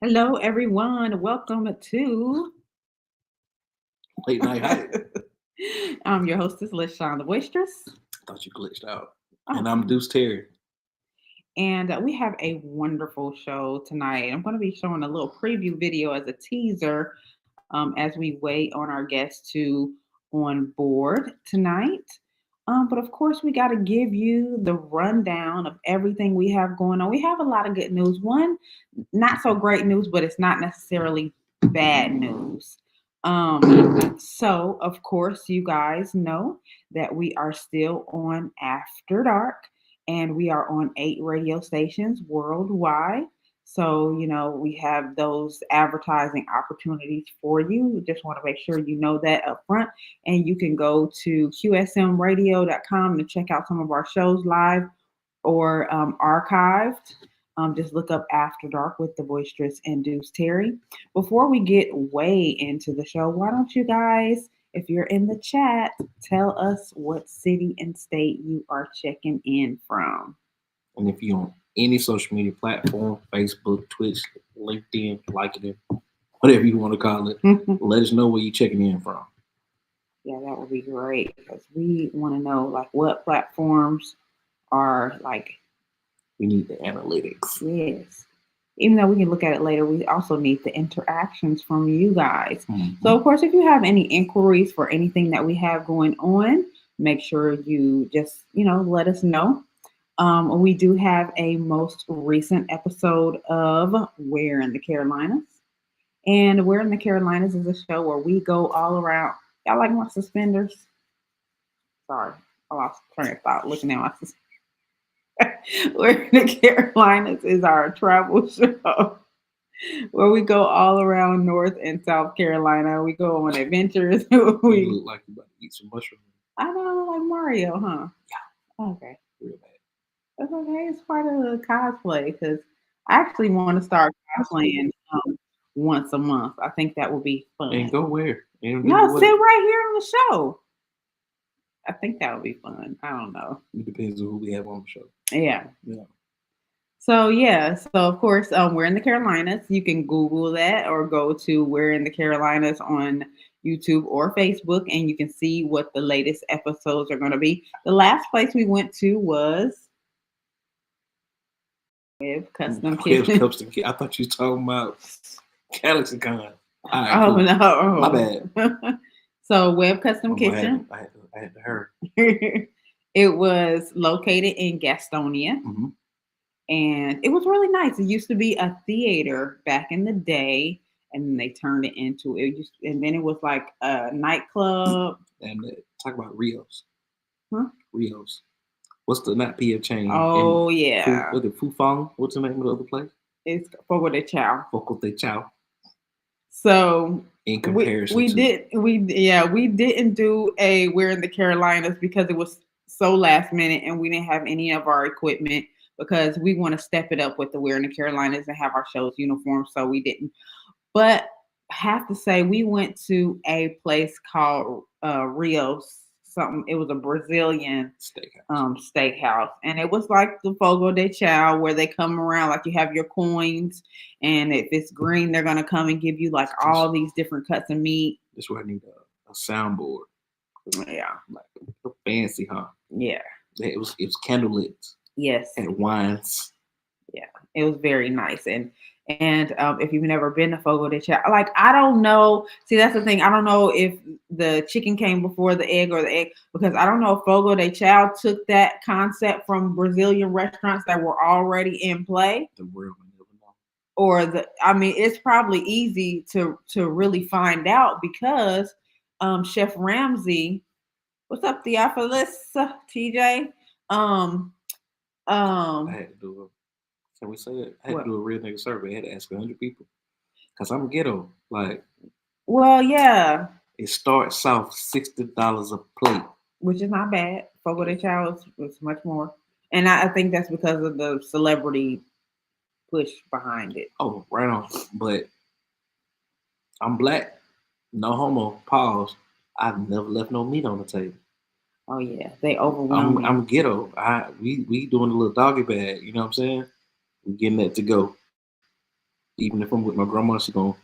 Hello, everyone. Welcome to. Late night hype. I'm your hostess, LaShon the Boisterous. Thought you glitched out. Oh, And I'm Deuce Terry. and we have a wonderful show tonight. I'm going to be showing a little preview video as a teaser as we wait on our guests to on board tonight. But of course, we got to give you the rundown of everything we have going on. We have a lot of good news. One, not so great news, but it's not necessarily bad news. So, of course, you guys know that we are still on After Dark and we are on 8 radio stations worldwide. So, we have those advertising opportunities for you. We just want to make sure you know that up front. And you can go to qsmradio.com to check out some of our shows live or archived. Just look up After Dark with the Boisterous and Deuce Terry. Before we get way into the show, why don't you guys, if you're in the chat, tell us what city and state you are checking in from? And if you're on any social media platform, Facebook, Twitch, LinkedIn, it, whatever you want to call it, let us know where you're checking in from. Yeah, that would be great because we want to know like what platforms are like. We need the analytics. Yes. Even though we can look at it later, we also need the interactions from you guys. Mm-hmm. So, of course, if you have any inquiries for anything that we have going on, make sure you just, let us know. We do have a most recent episode of Where in the Carolinas. And Where in the Carolinas is a show where we go all around. Y'all like my suspenders? Sorry, I lost train of thought looking at my suspenders. Where in the Carolinas is our travel show where we go all around North and South Carolina. We go on adventures. You look like you're about to eat some mushrooms. I know, like Mario, huh? Yeah. Okay. Real bad. That's okay. It's part of the cosplay because I actually want to start cosplaying once a month. I think that would be fun. And go where? No, sit right here on the show. I think that would be fun. I don't know. It depends on who we have on the show. Yeah. Yeah. So of course, we're in the Carolinas. You can Google that or go to We're in the Carolinas on YouTube or Facebook, and you can see what the latest episodes are going to be. The last place we went to was Web Custom Kitchen. I thought you were talking about GalaxyCon. Right, oh cool. No, my bad. So Web Custom Kitchen. I had to hurry. It was located in Gastonia. Mm-hmm. And it was really nice. It used to be a theater back in the day, and then they turned it into and then it was like a nightclub. And talk about Rios. Huh? Rios. What's the not PF chain? Oh yeah. Was it Fufang? What's the name of the other place? It's Fogo de Chao. Fogo de Chao. So in comparison, we didn't do a We're in the Carolinas because it was so last minute, and we didn't have any of our equipment. Because we want to step it up with the We're in the Carolinas and have our shows uniform, so we didn't. But I have to say, we went to a place called Rios. Something. It was a Brazilian steakhouse, and it was like the Fogo de Chao, where they come around like you have your coins, and if it's green, they're gonna come and give you like all these different cuts of meat. This is where I need a soundboard. Yeah, like fancy, huh? Yeah, it was candlelit. Yes. And wines. Yeah, it was very nice. And if you've never been to Fogo de Chao, like I don't know. See, that's the thing. I don't know if the chicken came before the egg or the egg, because I don't know if Fogo de Chao took that concept from Brazilian restaurants that were already in play. The world will never know. Or it's probably easy to really find out because Chef Ramsay, what's up, Theophilus, TJ? I had to do can we say that? I had to do a real nigga survey. I had to ask 100 people. Because I'm ghetto. Like, well, yeah. It starts off $60 a plate. Which is not bad. Fogo de Chao is much more. And I think that's because of the celebrity push behind it. Oh, right on. But I'm black. No homo. Pause. I've never left no meat on the table. Oh yeah, they overwhelm me. I'm ghetto. We doing a little doggy bag. You know what I'm saying? We getting that to go. Even if I'm with my grandma, she gonna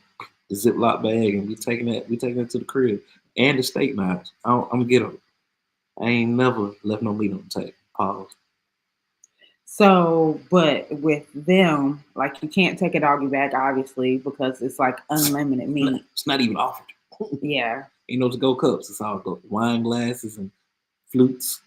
the Ziploc bag and we taking that to the crib and the steak knives. I'm gonna get them. I ain't never left no meat on the table. Pause. So, but with them, like you can't take a doggy bag, obviously, because it's like unlimited meat. It's not even offered. Yeah. Ain't no to go cups. It's all go wine glasses and flutes.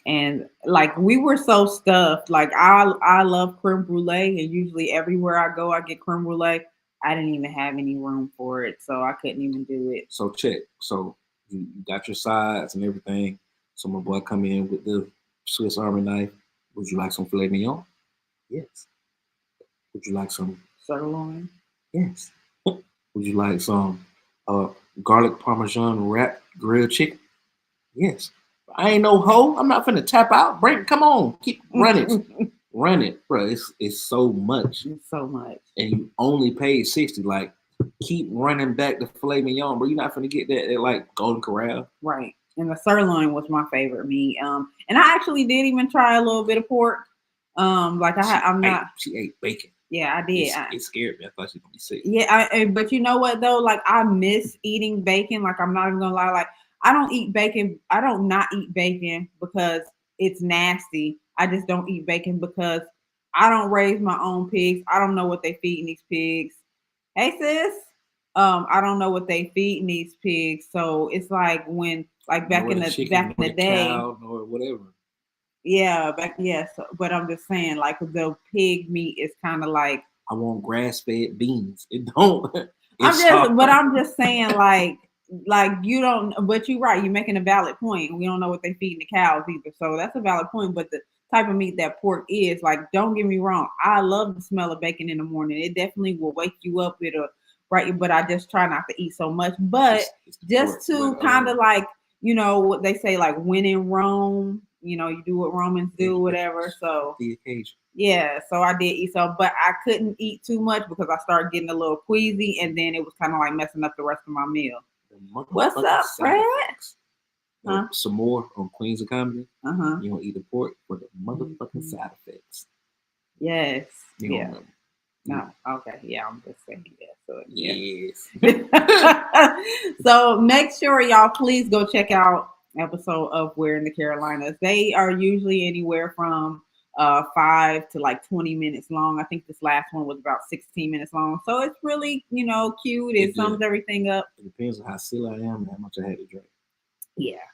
And like we were so stuffed. Like I love creme brulee, and usually everywhere I go, I get creme brulee. I didn't even have any room for it, so I couldn't even do it. So check. So you got your sides and everything. So my boy come in with the Swiss Army knife. Would you like some filet mignon? Yes. Would you like some Sirloin? Yes. Would you like some garlic parmesan wrapped grilled chicken? Yes. I ain't no hoe. I'm not finna tap out. Come on, keep running, run it, bro. It's so much. It's so much, and you only paid 60. Like, keep running back the filet mignon, bro. You're not finna get that at like Golden Corral, right? And the sirloin was my favorite meat. And I actually did even try a little bit of pork. Like She ate bacon. Yeah, I did. It scared me. I thought she was gonna be sick. Yeah, but you know what though? Like I miss eating bacon. Like I'm not even gonna lie. Like I don't eat bacon. I don't not eat bacon because it's nasty. I just don't eat bacon because I don't raise my own pigs. I don't know what they feeding these pigs. Hey sis, I don't know what they feeding these pigs. So it's like when like back in the day, cow, or whatever. Yeah, but I'm just saying, like the pig meat is kind of like I want grass-fed beans. It don't. I'm just saying, like you don't. But you're right. You're making a valid point. We don't know what they feeding the cows either, so that's a valid point. But the type of meat that pork is, like, don't get me wrong. I love the smell of bacon in the morning. It definitely will wake you up with a right. But I just try not to eat so much. But it's just to kind of like what they say, like when in Rome. You do what Romans do, whatever. So the occasion. Yeah, so I did eat some, but I couldn't eat too much because I started getting a little queasy, and then it was kind of like messing up the rest of my meal. What's up, Fred? Huh? Some more on Queens of Comedy. Uh-huh. You don't eat the pork for the motherfucking side effects. Yes. You don't remember. No. Okay. Yeah, I'm just saying that. So yes. So make sure y'all please go check out episode of We're in the Carolinas. They are usually anywhere from 5 to like 20 minutes long. I think this last one was about 16 minutes long. So it's really, cute. It sums everything up. It depends on how silly I am and how much I had to drink. Yeah.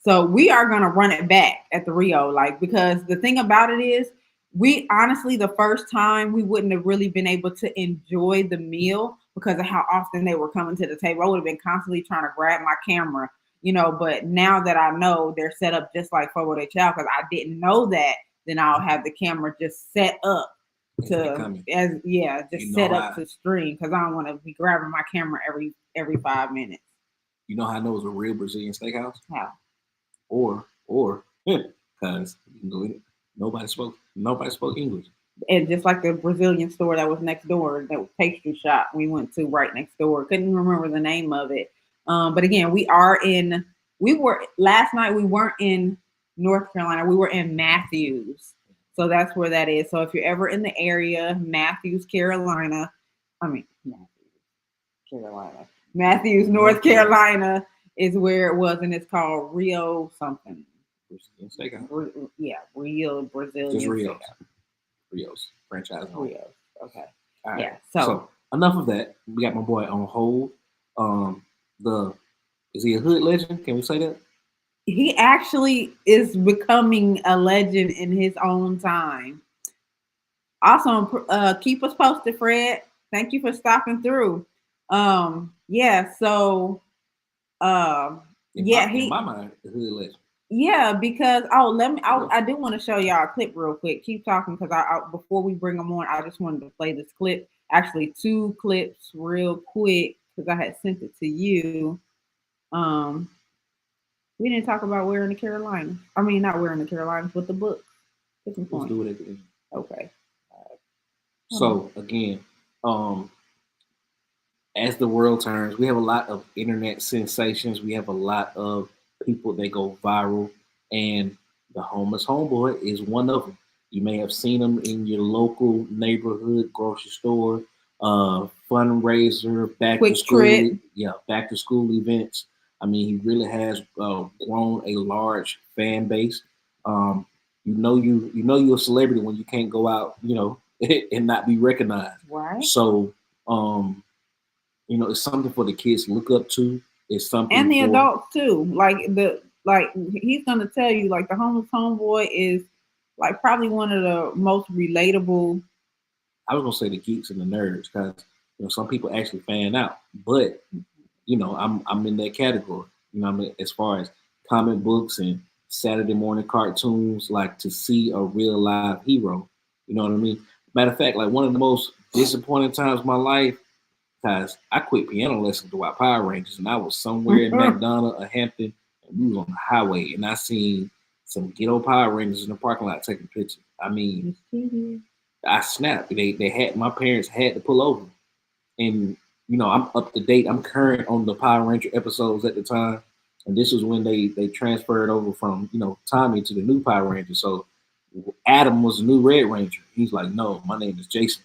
So we are gonna run it back at the Rio, like, because the thing about it is we honestly the first time we wouldn't have really been able to enjoy the meal because of how often they were coming to the table. I would have been constantly trying to grab my camera, but now that I know they're set up just like Fogo de Chao, because I didn't know that, then I'll have the camera just set up to set up to stream, because I don't want to be grabbing my camera every 5 minutes. You know how I know it's a real Brazilian steakhouse? How? Or because you can go in it. Nobody spoke English. And just like the Brazilian store that was next door, that pastry shop we went to right next door. Couldn't remember the name of it. But again, last night we weren't in North Carolina. We were in Matthews. So that's where that is. So if you're ever in the area, Matthews, Carolina, Matthews, North Carolina is where it was, and it's called Rio something. Rio Brazilian. Just Rio's franchise. Rio's. Okay. All right. Yeah. So enough of that. We got my boy on hold. Is he a hood legend? Can we say that? He actually is becoming a legend in his own time. Also, keep us posted, Fred. Thank you for stopping through. Yeah. So. In my mind, the hood legend. Yeah, because I do want to show y'all a clip real quick. Keep talking, because I before we bring them on, I just wanted to play this clip. Actually, 2 clips real quick, because I had sent it to you. We didn't talk about We're in the Carolinas. I mean, not We're in the Carolinas, but the book. Let's do it again. Okay. So again, as the world turns, we have a lot of internet sensations. We have a lot of people that go viral, and the Homeless Homeboy is one of them. You may have seen him in your local neighborhood grocery store, fundraiser, back to Quick school, Trip. yeah, back to school events. I mean, he really has grown a large fan base. Um, you're a celebrity when you can't go out, and not be recognized. Right. So, it's something for the kids to look up to. It's something And the for, adults too. Like he's gonna tell you like the homeless homeboy is like probably one of the most relatable. I was gonna say the geeks and the nerds, because some people actually fan out, but I'm in that category. I mean, as far as comic books and Saturday morning cartoons, like to see a real live hero. You know what I mean? Matter of fact, like one of the most disappointing times of my life, because I quit piano lessons to watch Power Rangers, and I was somewhere in McDonough or Hampton, and we was on the highway, and I seen some ghetto Power Rangers in the parking lot taking pictures. I mean, I snapped. They had my parents had to pull over, and I'm up to date. I'm current on the Power Ranger episodes at the time, and this was when they transferred over from Tommy to the new Power Ranger. So Adam was the new Red Ranger. He's like, no, my name is Jason.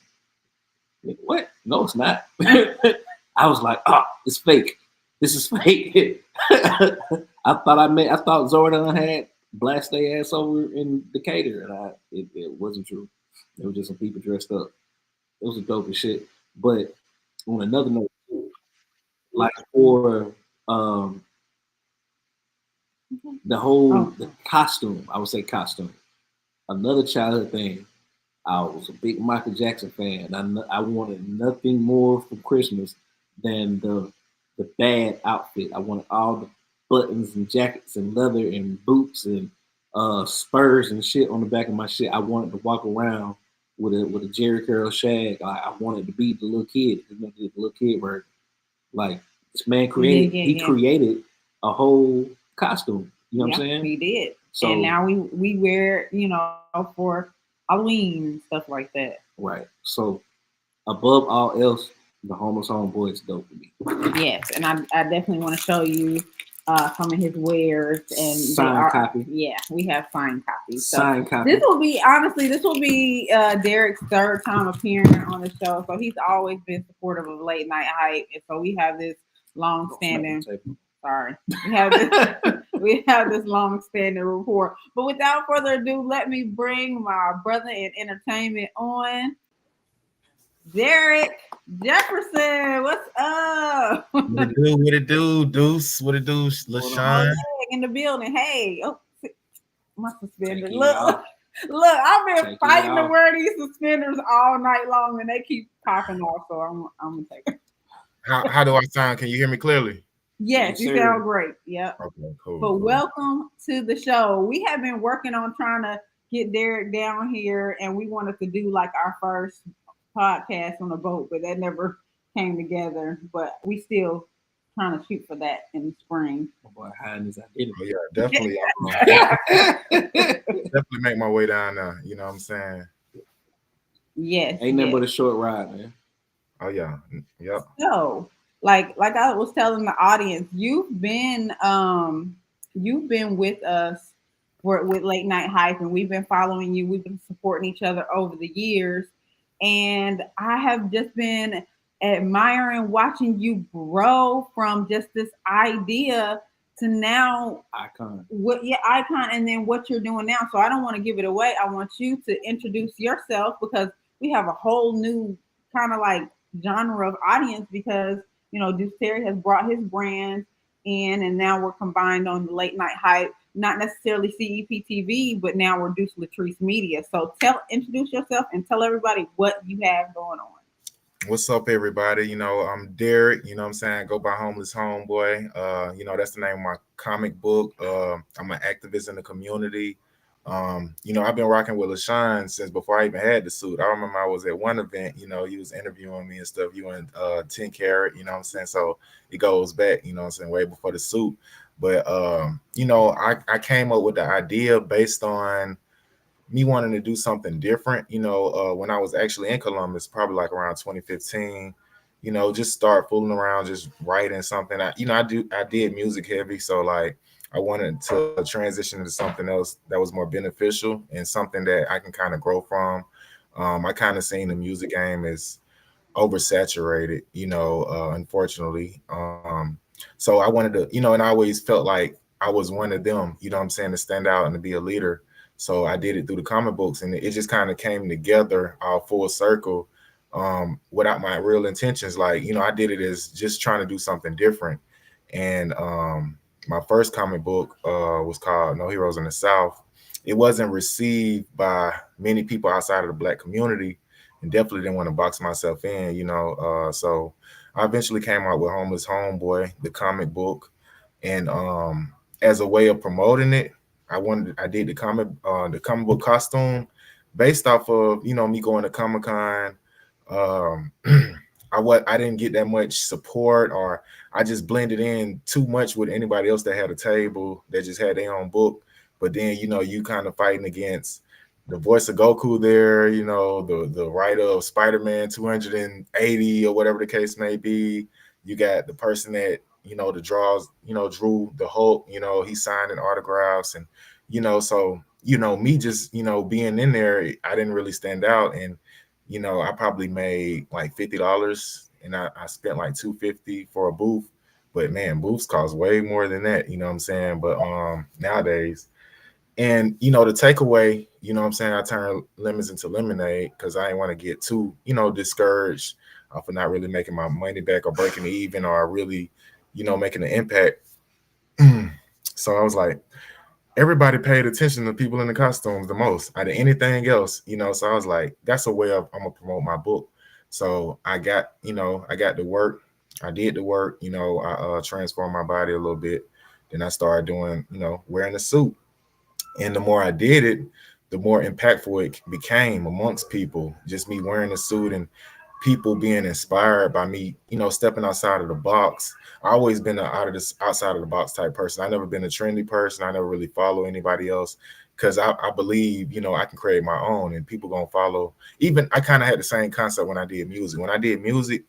Like, what? No, it's not. I was like, oh, it's fake. This is fake. I thought Zordon had blast their ass over in Decatur, and it wasn't true. It was just some people dressed up. It was a dope as shit. But on another note, like for the costume, I would say costume. Another childhood thing. I was a big Michael Jackson fan. I wanted nothing more for Christmas than the bad outfit. I wanted all the buttons and jackets and leather and boots and spurs and shit on the back of my shit. I wanted to walk around with a Jerry Curl shag. I wanted to be the little kid, the little kid version. Like this man created a whole costume. You know what I'm saying? He did. So and now we wear for Halloween stuff like that. Right. So above all else, the Homeless Homeboy is dope to me. Yes, and I definitely want to show you some of his wares and signed copy. Yeah, we have signed copies. Signed copy. This will be Derek's third time appearing on the show. So he's always been supportive of Late Night Hype, and so we have this long standing. Sorry, we have this long standing rapport. But without further ado, let me bring my brother in entertainment on. Derek Jefferson, what's up? What it do, Deuce? What it do, LaShon? In the building. Hey, my suspenders. Look, I've been fighting to wear these suspenders all night long, and they keep popping off. So I'm gonna take it. How do I sound? Can you hear me clearly? Yes, you sound great. Yep. Okay, cool. But welcome to the show. We have been working on trying to get Derek down here, and we wanted to do like our first podcast on a boat, but that never came together. But we still trying to shoot for that in the spring. Oh boy, hiding his identity. Oh, yeah, definitely. Definitely make my way down there. You know what I'm saying? Yes. Ain't nothing but a short ride, man. Oh yeah. Yep. So, like I was telling the audience, you've been with us with Late Night Hype, and we've been following you. We've been supporting each other over the years. And I have just been admiring watching you grow from just this idea to now icon. Icon, and then what you're doing now. So I don't want to give it away. I want you to introduce yourself, because we have a whole new kind of like genre of audience, because Deuce Terry has brought his brand in, and now we're combined on the Late Night Hype. Not necessarily CEPTV, but now we're Deuce Latrice Media. So introduce yourself and tell everybody what you have going on. What's up, everybody? I'm Derek. You know what I'm saying? Go by Homeless Homeboy. That's the name of my comic book. I'm an activist in the community. I've been rocking with LaShon since before I even had the suit. I remember I was at one event, he was interviewing me and stuff. You and 10 Carat, you know what I'm saying? So it goes back, you know what I'm saying, way before the suit. But, I came up with the idea based on me wanting to do something different, when I was actually in Columbus, probably like around 2015, just start fooling around, just writing something. I did music heavy. So like, I wanted to transition into something else that was more beneficial and something that I can kind of grow from. I kind of seen the music game as oversaturated, unfortunately. So I wanted to, and I always felt like I was one of them, what I'm saying, to stand out and to be a leader. So I did it through the comic books, and it just kind of came together all full circle, without my real intentions. Like, I did it as just trying to do something different. And my first comic book was called No Heroes in the South. It wasn't received by many people outside of the Black community, and definitely didn't want to box myself in, so I eventually came out with Homeless Homeboy, the comic book, and as a way of promoting it, I did the comic book costume based off of me going to Comic Con. Um, I didn't get that much support, or I just blended in too much with anybody else that had a table that just had their own book. But then you kind of fighting against the voice of Goku there, the writer of Spider-Man 280 or whatever the case may be. You got the person that, the draws, drew the Hulk, he's signing autographs, and, so, me just, being in there, I didn't really stand out. And, I probably made like $50, and I spent like $250 for a booth. But man, booths cost way more than that, you know what I'm saying? But nowadays, and the takeaway, what I'm saying, I turn lemons into lemonade because I didn't want to get too, discouraged for not really making my money back or breaking it even, or really, making an impact. So I was like, everybody paid attention to people in the costumes the most out of anything else, So I was like, that's a way of I'm gonna promote my book. So I got to work. I did the work, I transformed my body a little bit. Then I started doing, wearing a suit. And the more I did it, the more impactful it became amongst people. Just me wearing a suit and people being inspired by me, stepping outside of the box. I always been an outside of the box type person. I never been a trendy person. I never really follow anybody else because I believe, I can create my own and people gonna follow. Even I kind of had the same concept when I did music. When I did music,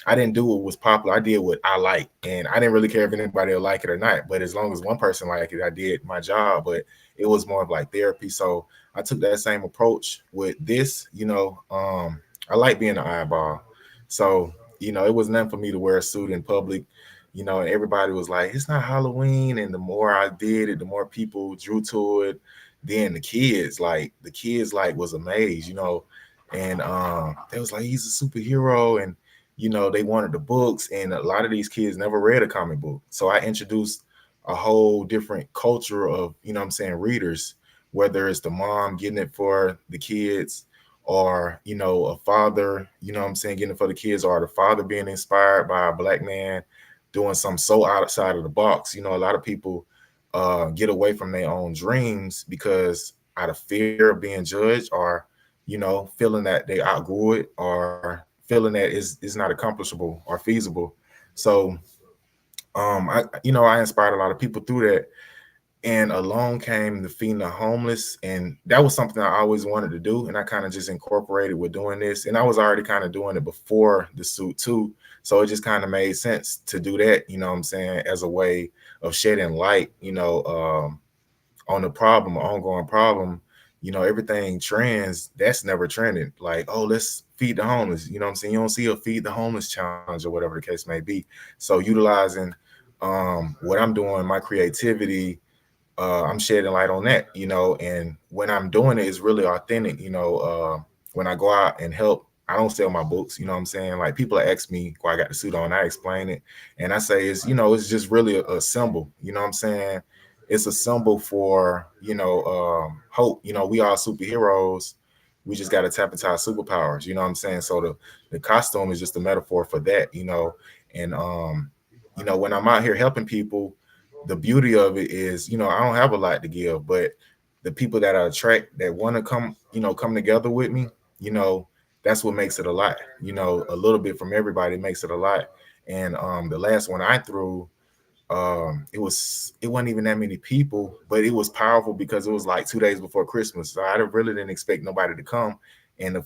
I didn't do what was popular. I did what I like, and I didn't really care if anybody will like it or not. But as long as one person liked it, I did my job. But it was more of like therapy. So I took that same approach with this. I like being an eyeball. So it was nothing for me to wear a suit in public. And everybody was like, "It's not Halloween." And the more I did it, the more people drew to it. Then the kids was amazed. And they was like, "He's a superhero," and they wanted the books, and a lot of these kids never read a comic book. So I introduced a whole different culture of, what I'm saying, readers, whether it's the mom getting it for the kids, or, a father, what I'm saying, getting it for the kids, or the father being inspired by a Black man doing something so outside of the box. A lot of people get away from their own dreams because out of fear of being judged, or, feeling that they outgrew it, or feeling that it's not accomplishable or feasible. So I inspired a lot of people through that. And along came the feeding the homeless, and that was something I always wanted to do, and I kind of just incorporated with doing this. And I was already kind of doing it before the suit too, so it just kind of made sense to do that, what I'm saying, as a way of shedding light, on the problem, ongoing problem. Everything trends that's never trended. Like, oh, let's feed the homeless. You know what I'm saying? You don't see a feed the homeless challenge or whatever the case may be. So utilizing what I'm doing, my creativity, I'm shedding light on that, and when I'm doing it, it's really authentic. When I go out and help, I don't sell my books, you know what I'm saying? Like, people ask me why I got the suit on, I explain it, and I say it's just really a symbol, you know what I'm saying? It's a symbol for, hope. We are superheroes. We just got to tap into our superpowers, you know what I'm saying? So the costume is just a metaphor for that, and when I'm out here helping people, the beauty of it is, I don't have a lot to give, but the people that I attract that want to come together with me, you know, that's what makes it a lot. A little bit from everybody makes it a lot. And the last one I threw, it wasn't even that many people, but it was powerful because it was like 2 days before Christmas. So I really didn't expect nobody to come. And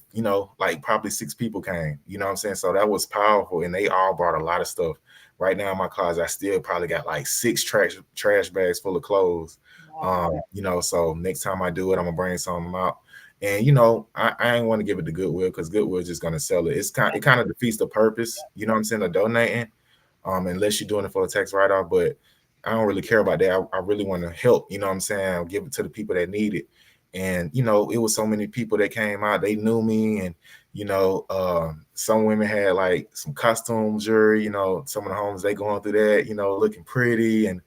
like probably 6 people came, you know what I'm saying? So that was powerful, and they all brought a lot of stuff. right now in my closet, I still probably got like 6 trash bags full of clothes. Wow. So next time I do it, I'm gonna bring some of them out. And I ain't want to give it to Goodwill because Goodwill is just gonna sell it. It kind of defeats the purpose, you know what I'm saying, of donating, unless you're doing it for a tax write-off. But I don't really care about that. I really want to help, you know what I'm saying, give it to the people that need it. And it was so many people that came out, they knew me, and some women had like some costume jewelry, some of the homes they going through that, looking pretty, and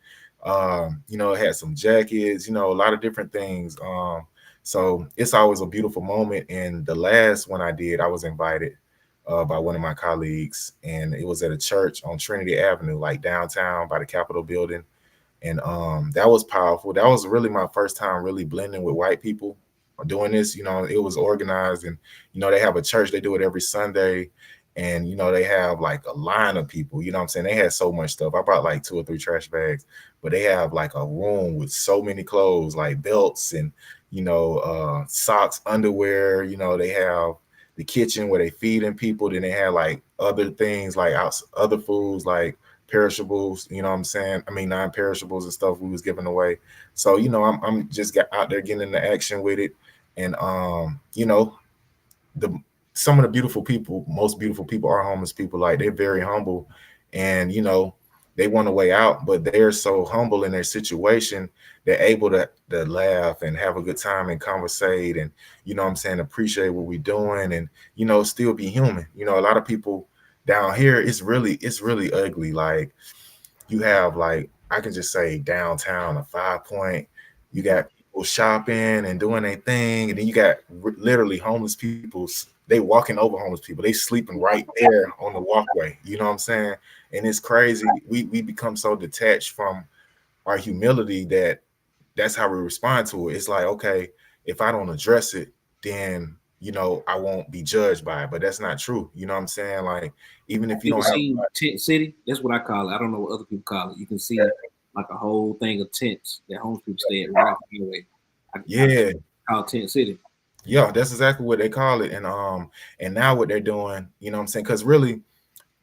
had some jackets, a lot of different things. So it's always a beautiful moment. And the last one I did, I was invited by one of my colleagues, and it was at a church on Trinity Avenue, like downtown by the Capitol building. And that was powerful. That was really my first time really blending with white people doing this. It was organized, and they have a church, they do it every Sunday, and they have like a line of people, you know what I'm saying. They had so much stuff. I brought like 2 or 3 trash bags, but they have like a room with so many clothes, like belts and socks, underwear. They have the kitchen where they feeding people. Then they have like other things, like other foods, like perishables, you know what I'm saying? I mean, non-perishables and stuff we was giving away. So, I'm just got out there getting into action with it. And the some of the beautiful people, most beautiful people are homeless people. Like, they're very humble, and they want a way out, but they're so humble in their situation, they're able to laugh and have a good time and conversate, and what I'm saying, appreciate what we're doing, and still be human. A lot of people down here, it's really ugly. Like, you have, like, I can just say downtown, a 5 Point, you got people shopping and doing their thing, and then you got literally homeless people. They walking over homeless people. They sleeping right there on the walkway. You know what I'm saying? And it's crazy. We become so detached from our humility that's how we respond to it. It's like, okay, if I don't address it, then I won't be judged by it. But that's not true. You know what I'm saying? Like, even if you You can don't have, see tent city. That's what I call it. I don't know what other people call it. You can see like a whole thing of tents that homeless people stay at right off the highway. yeah, I call it tent city. yeah, that's exactly what they call it. And now what they're doing, you know what I'm saying? Because really,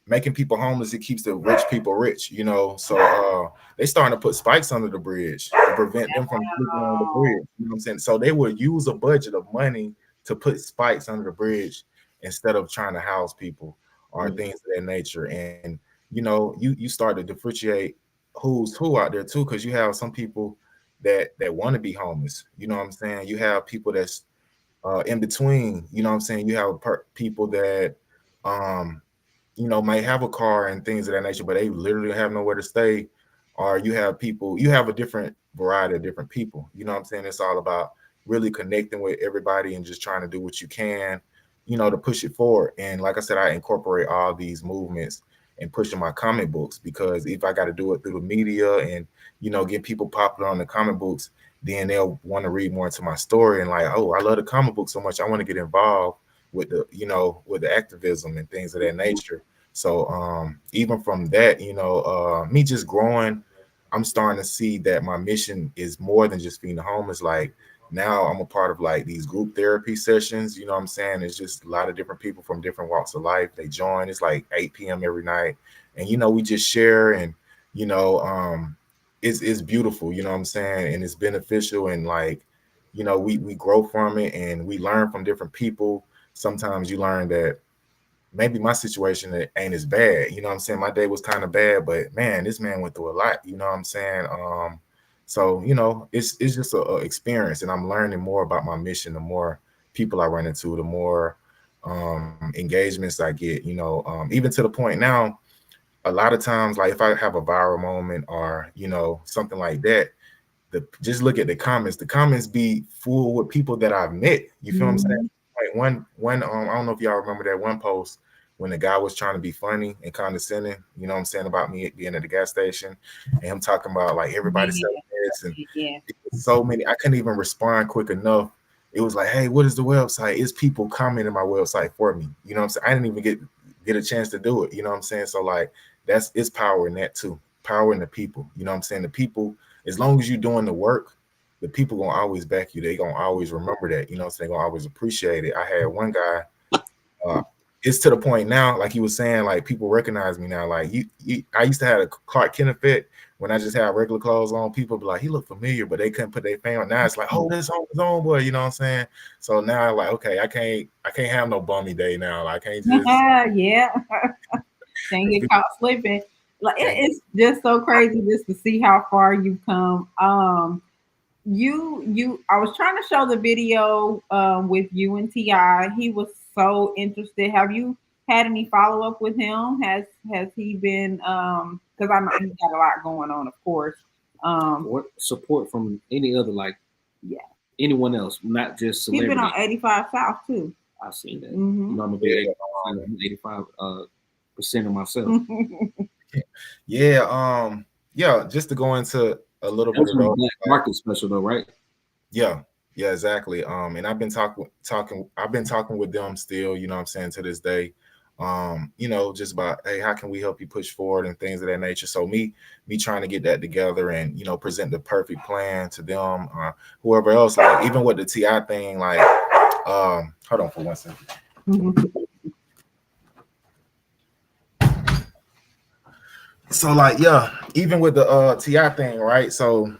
making people homeless, it keeps the rich people rich, so they starting to put spikes under the bridge to prevent them from sleeping on the Wow. bridge. You know what I'm saying? So they would use a budget of money to put spikes under the bridge instead of trying to house people or things of that nature. And you start to differentiate who's who out there too, because you have some people that want to be homeless. You know what I'm saying? You have people that's in between. You know what I'm saying? You have people that um might have a car and things of that nature, but they literally have nowhere to stay. Or you have a different variety of different people. You know what I'm saying? It's all about really connecting with everybody and just trying to do what you can, to push it forward. And like I said, I incorporate all these movements and pushing my comic books, because if I got to do it through the media and, get people popular on the comic books, then they'll want to read more into my story and like, oh, I love the comic book so much, I want to get involved with the activism and things of that nature. So even from that, me just growing, I'm starting to see that my mission is more than just feeding the homeless. Like, now I'm a part of like these group therapy sessions. You know what I'm saying? It's just a lot of different people from different walks of life. They join. It's like 8 p.m. every night, and we just share, and you know, um, it's beautiful. You know what I'm saying? And it's beneficial, and like, we grow from it, and we learn from different people. Sometimes you learn that maybe my situation ain't as bad. You know what I'm saying? My day was kind of bad, but man, this man went through a lot. You know what I'm saying? So it's just a experience, and I'm learning more about my mission. The more people I run into, the more engagements I get. Even to the point now, a lot of times, like if I have a viral moment or something like that, just look at the comments. The comments be full with people that I've met. You feel what I'm saying? Mhm. Like one I don't know if y'all remember that one post when the guy was trying to be funny and condescending, you know what I'm saying, about me being at the gas station, and him talking about like everybody Yeah. selling this, and Yeah. so many. I couldn't even respond quick enough. It was like, hey, what is the website? It's people commenting my website for me. You know what I'm saying? I didn't even get a chance to do it. You know what I'm saying? So like it's power in that too. Power in the people. You know what I'm saying? The people, as long as you're doing the work, the people gonna always back you. They gonna always remember that. So they gonna always appreciate it. I had one guy, uh, it's to the point now, like you were saying, like people recognize me now. Like I used to have a Clark Kent effect when I just had regular clothes on. People be like, he looked familiar, but they couldn't put their finger on. Now it's like, oh, that's Homeless Homeboy. You know what I'm saying? So now, like, okay, I can't have no bummy day now. Like, I can't just Yeah. Can't get caught slipping. Like can't. it's just so crazy just to see how far you've come. You I was trying to show the video with you and Ti. He was so interested. Have you had any follow up with him? Has he been because I know he's got a lot going on, of course. Um What support from any other, like yeah. anyone else, not just He's been on celebrity. 85 South too. I've seen that. Hmm. You know, I'm a Yeah, big 85 percent of myself. yeah, yeah. Just to go into a little That bit was of from the those. Black Market special, though, right? Yeah, yeah, exactly. And I've been talking with them still, you know what I'm saying, to this day. Just about, hey, how can we help you push forward and things of that nature. So me trying to get that together and present the perfect plan to them, whoever else, like even with the TI thing, like hold on for 1 second. So like yeah, even with the TI thing, right? So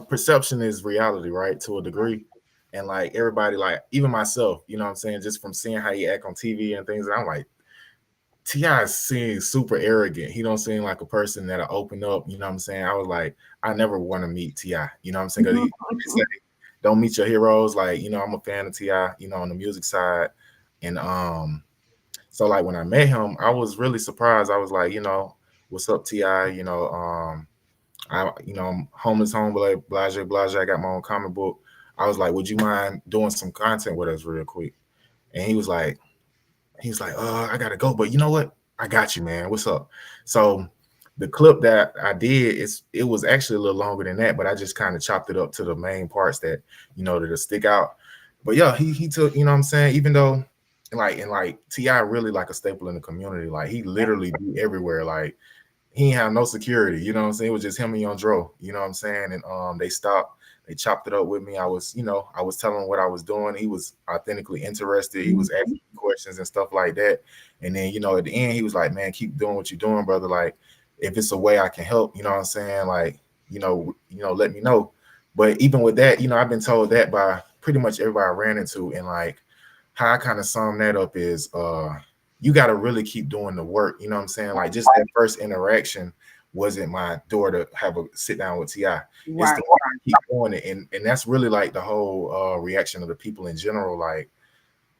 perception is reality, right? To a degree. And like everybody, like even myself, you know what I'm saying, just from seeing how he act on TV and things, I'm like, T.I. seems super arrogant. He don't seem like a person that'll open up, you know what I'm saying? I was like, I never want to meet T.I., you know what I'm saying? 'Cause he say, don't meet your heroes. Like, I'm a fan of T.I., on the music side. And so like when I met him, I was really surprised. I was like, what's up, T.I.? I'm homeless homeboy, blase, blase. I got my own comic book. I was like, would you mind doing some content with us real quick? And he was like, I gotta go, but you know what? I got you, man. What's up? So the clip that I did it was actually a little longer than that, but I just kind of chopped it up to the main parts that that'll stick out. But yeah, he took, you know what I'm saying, even though like T.I. really like a staple in the community. Like he literally be everywhere. Like he ain't have no security, you know what I'm saying? It was just him and Young Dro, you know what I'm saying? And they chopped it up with me. I was telling him what I was doing. He was authentically interested. He was asking questions and stuff like that. And then, at the end, he was like, man, keep doing what you're doing, brother. Like, if it's a way I can help, you know what I'm saying? Like, let me know. But even with that, I've been told that by pretty much everybody I ran into. And like how I kind of sum that up is you got to really keep doing the work. You know what I'm saying? Like just that first interaction wasn't my door to have a sit down with T.I. It's Right. the keep doing it. And that's really like the whole reaction of the people in general. Like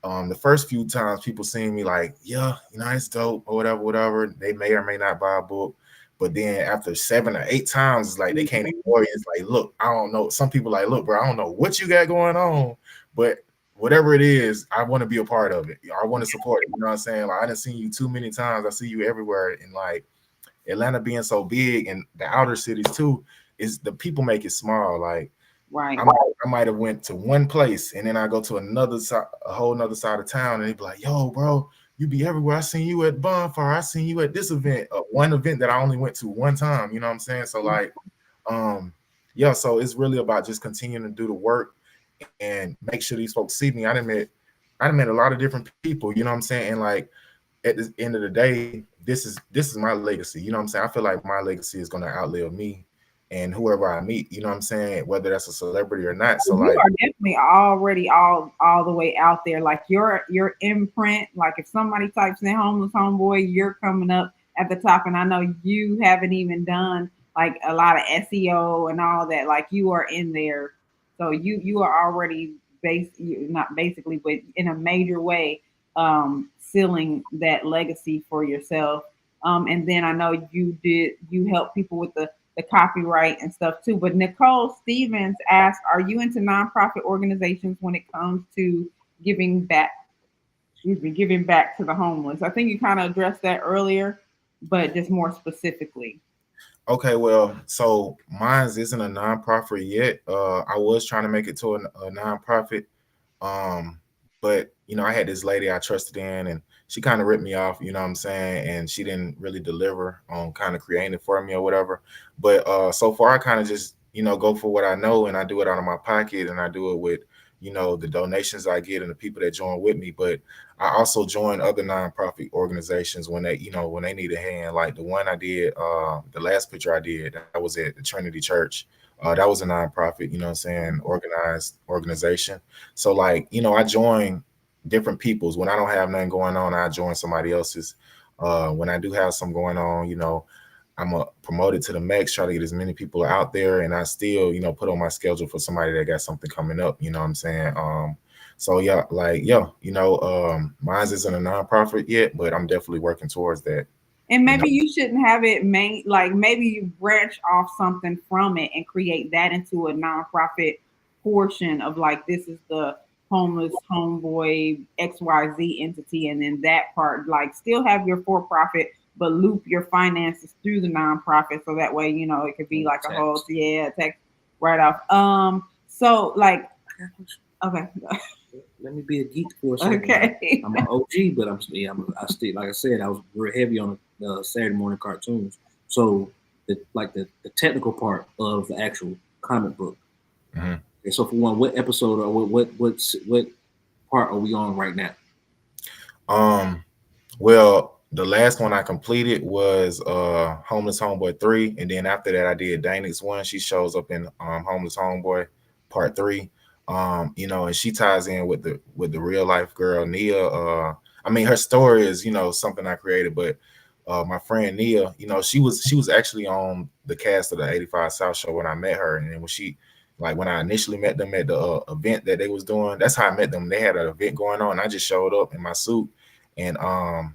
the first few times people seeing me like, yeah, it's dope or whatever. They may or may not buy a book. But then after 7 or 8 times, it's like they can't ignore it. It's like, look, I don't know. Some people like, look, bro, I don't know what you got going on, but whatever it is, I want to be a part of it. I want to support it. You know what I'm saying? Like I done seen you too many times. I see you everywhere. And like Atlanta being so big and the outer cities too, is the people make it small. Like Right. I might have went to one place and then I go to another side, a whole another side of town, and they be like, yo, bro, you be everywhere. I seen you at Bonfire. I seen you at this event, one event that I only went to one time. You know what I'm saying? So like, yeah. So it's really about just continuing to do the work and make sure these folks see me. I done met a lot of different people. You know what I'm saying? And like at the end of the day, this is my legacy. You know what I'm saying? I feel like my legacy is gonna outlive me and whoever I meet. You know what I'm saying? Whether that's a celebrity or not. So You like, are definitely already all the way out there. Like your imprint. Like if somebody types in homeless homeboy, you're coming up at the top. And I know you haven't even done like a lot of SEO and all that. Like you are in there, so you are already not basically, but in a major way, sealing that legacy for yourself. And then I know you help people with the copyright and stuff too. But Nicole Stevens asked, "Are you into nonprofit organizations when it comes to giving back? Excuse me, giving back to the homeless." I think you kind of addressed that earlier, but just more specifically. okay, well, so mine's isn't a nonprofit yet. I was trying to make it to a nonprofit. But I had this lady I trusted in and she kind of ripped me off, you know what I'm saying? And she didn't really deliver on kind of creating it for me or whatever. But so far I kind of just, go for what I know and I do it out of my pocket and I do it with, you know, the donations I get and the people that join with me. But I also join other nonprofit organizations when they, you know, when they need a hand. Like the one I did, the last picture I did, that was at the Trinity Church. That was a nonprofit, you know what I'm saying, organized organization. So like, you know, I join different people's. When I don't have nothing going on, I join somebody else's. When I do have some going on, you know, I'm a promoted to the max, try to get as many people out there, and I still, you know, put on my schedule for somebody that got something coming up. You know what I'm saying? So yeah, like yeah, you know, mine's isn't a nonprofit yet, but I'm definitely working towards that. And You know, maybe you shouldn't have it main, like maybe you branch off something from it and create that into a nonprofit portion of like this is the homeless homeboy XYZ entity, and then that part like still have your for profit but loop your finances through the nonprofit so that way you know it could be like a whole tax write off. So like okay. Let me be a geek for a second. Okay. I'm an OG, but I still, like I said, I was very heavy on the Saturday morning cartoons. So the technical part of the actual comic book. Mm-hmm. And so for one, what episode or what part are we on right now? Well, the last one I completed was Homeless Homeboy 3, and then after that I did Danix 1. She shows up in Homeless Homeboy Part 3. You know, and she ties in with the real life girl Nia. I mean, her story is, you know, something I created, but my friend Nia, you know, she was actually on the cast of the 85 South show when I met her, and then when I initially met them at the event that they was doing, that's how I met them. They had an event going on, and I just showed up in my suit, and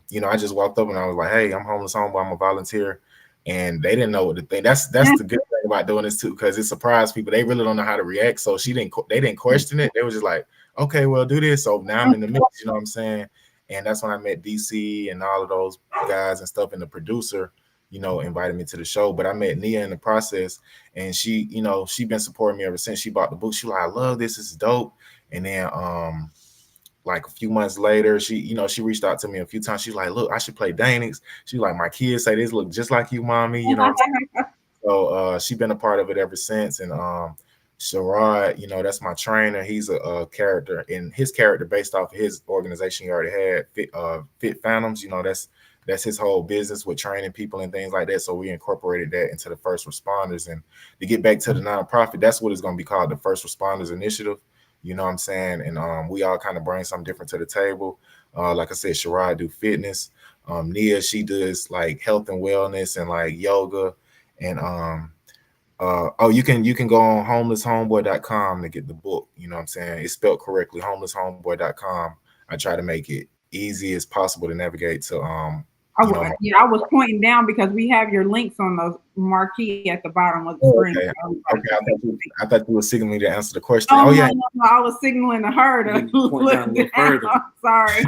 you know, I just walked up and I was like, "Hey, I'm Homeless Homeboy. I'm a volunteer." And they didn't know what to think. That's the good thing about doing this too, because it surprised people. They really don't know how to react. So they didn't question it. They were just like, okay, well, do this. So now I'm in the mix, you know what I'm saying? And that's when I met DC and all of those guys and stuff. And the producer, you know, invited me to the show. But I met Nia in the process, and she, you know, she been supporting me ever since. She bought the book. She was like, I love this. This is dope. And then like a few months later, she, you know, she reached out to me a few times. She's like, look, I should play Danix. She's like, my kids say this look just like you, mommy. You know, so she been a part of it ever since. And Sherrod, you know, that's my trainer. He's a character, and his character based off of his organization he already had, Fit Phantoms. You know, that's his whole business with training people and things like that. So we incorporated that into the first responders. And to get back to the nonprofit, that's what it's going to be called, the First Responders Initiative. You know what I'm saying? And we all kind of bring something different to the table. Like I said, Shirai do fitness. Nia, she does like health and wellness and like yoga. And you can go on homelesshomeboy.com to get the book. You know what I'm saying? It's spelled correctly, homelesshomeboy.com. I try to make it easy as possible to navigate to I was pointing down because we have your links on the marquee at the bottom of the screen. Okay. I thought you were signaling to answer the question. No, I was signaling to her to point down a little further. Sorry.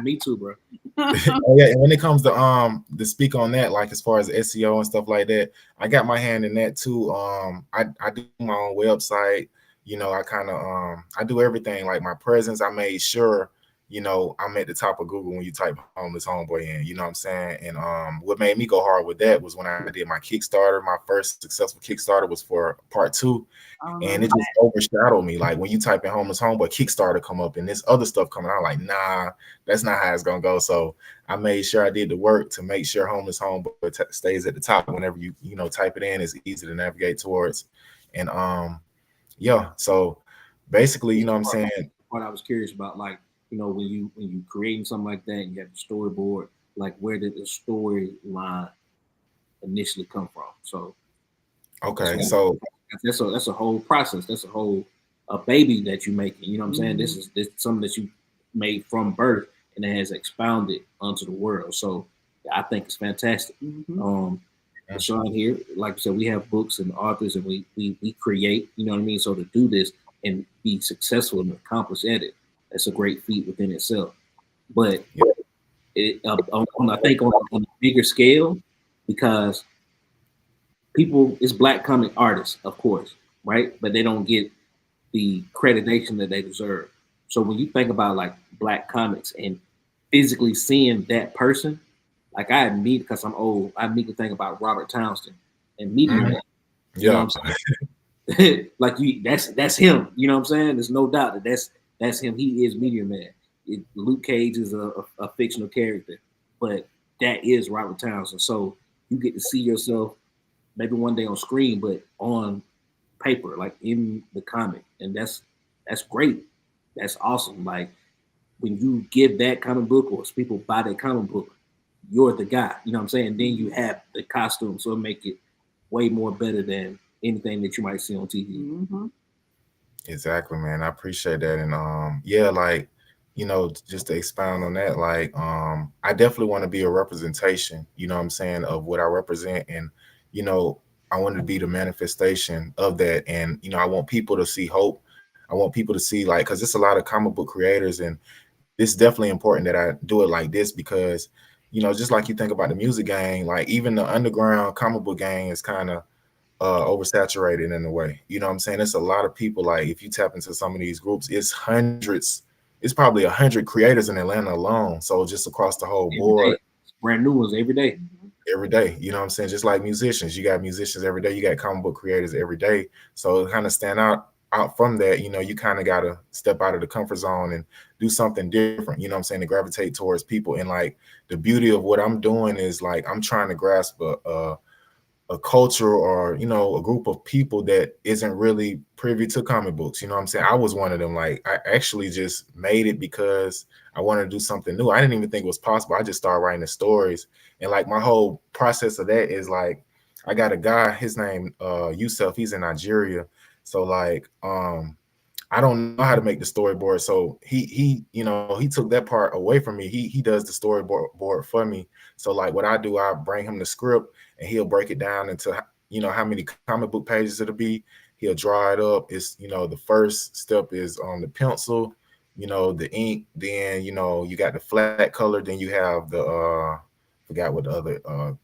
Me too, bro. And when it comes to speak on that, like as far as SEO and stuff like that, I got my hand in that too. I do my own website. You know, I kind of I do everything. Like my presence, I made sure, you know, I'm at the top of Google when you type Homeless Homeboy in, you know what I'm saying? And what made me go hard with that was when I did my Kickstarter. My first successful Kickstarter was for part 2. And it just overshadowed me. Like when you type in Homeless Homeboy, Kickstarter come up and this other stuff coming out, like, nah, that's not how it's gonna go. So I made sure I did the work to make sure Homeless Homeboy stays at the top whenever you know, type it in. It's easy to navigate towards. And so basically, you know what I'm saying? What I was curious about, like, you know, when you creating something like that and you have the storyboard, like where did the storyline initially come from? So okay, so that's a whole process. That's a baby that you're making. You know what I'm saying? This is something that you made from birth and it has expounded onto the world. So I think it's fantastic. Sean here, like I said, we have books and authors and we create, you know what I mean? So to do this and be successful and accomplish at it, that's a great feat within itself. But I think on a bigger scale, because people, it's Black comic artists, of course, right? But they don't get the accreditation that they deserve. So when you think about like Black comics and physically seeing that person, like because I'm old, I immediately think about Robert Townsend and meeting him. You know what I'm saying? Like that's him. You know what I'm saying? There's no doubt that that's him. He is Meteor Man. Luke Cage is a fictional character, but that is Robert Townsend. So you get to see yourself maybe one day on screen, but on paper, like in the comic, and that's great. That's awesome. Like when you give that comic book or people buy that comic book, you're the guy. You know what I'm saying? Then you have the costume, so it make it way more better than anything that you might see on TV. Mm-hmm. Exactly, man. I appreciate that. And yeah, like, just to expound on that, like, I definitely want to be a representation, what I'm saying, of what I represent. And, you know, I want to be the manifestation of that. And, I want people to see hope. I want people to see like, because it's a lot of comic book creators, and it's definitely important that I do it like this because, just like you think about the music gang, like even the underground comic book gang is kind of oversaturated in a way. You know what I'm saying? It's a lot of people. Like if you tap into some of these groups, it's probably 100 creators in Atlanta alone. So just across the whole Every day, board, brand new ones every day. every day. You know what I'm saying? Just like musicians, you got musicians every day. You got comic book creators every day. So kind of stand out from that, you kind of got to step out of the comfort zone and do something different, you know what I'm saying, to gravitate towards people. And like the beauty of what I'm doing is like I'm trying to grasp a culture or a group of people that isn't really privy to comic books. You know what I'm saying? I was one of them. Like I actually just made it because I wanted to do something new. I didn't even think it was possible. I just started writing the stories. And like my whole process of that is like I got a guy, his name Yusuf, he's in Nigeria. So like I don't know how to make the storyboard. So he took that part away from me. He does the storyboard for me. So like what I do, I bring him the script and he'll break it down into how many comic book pages it'll be. He'll draw it up. It's the first step is on the pencil, the ink, then you got the flat color, then you have the forgot what the other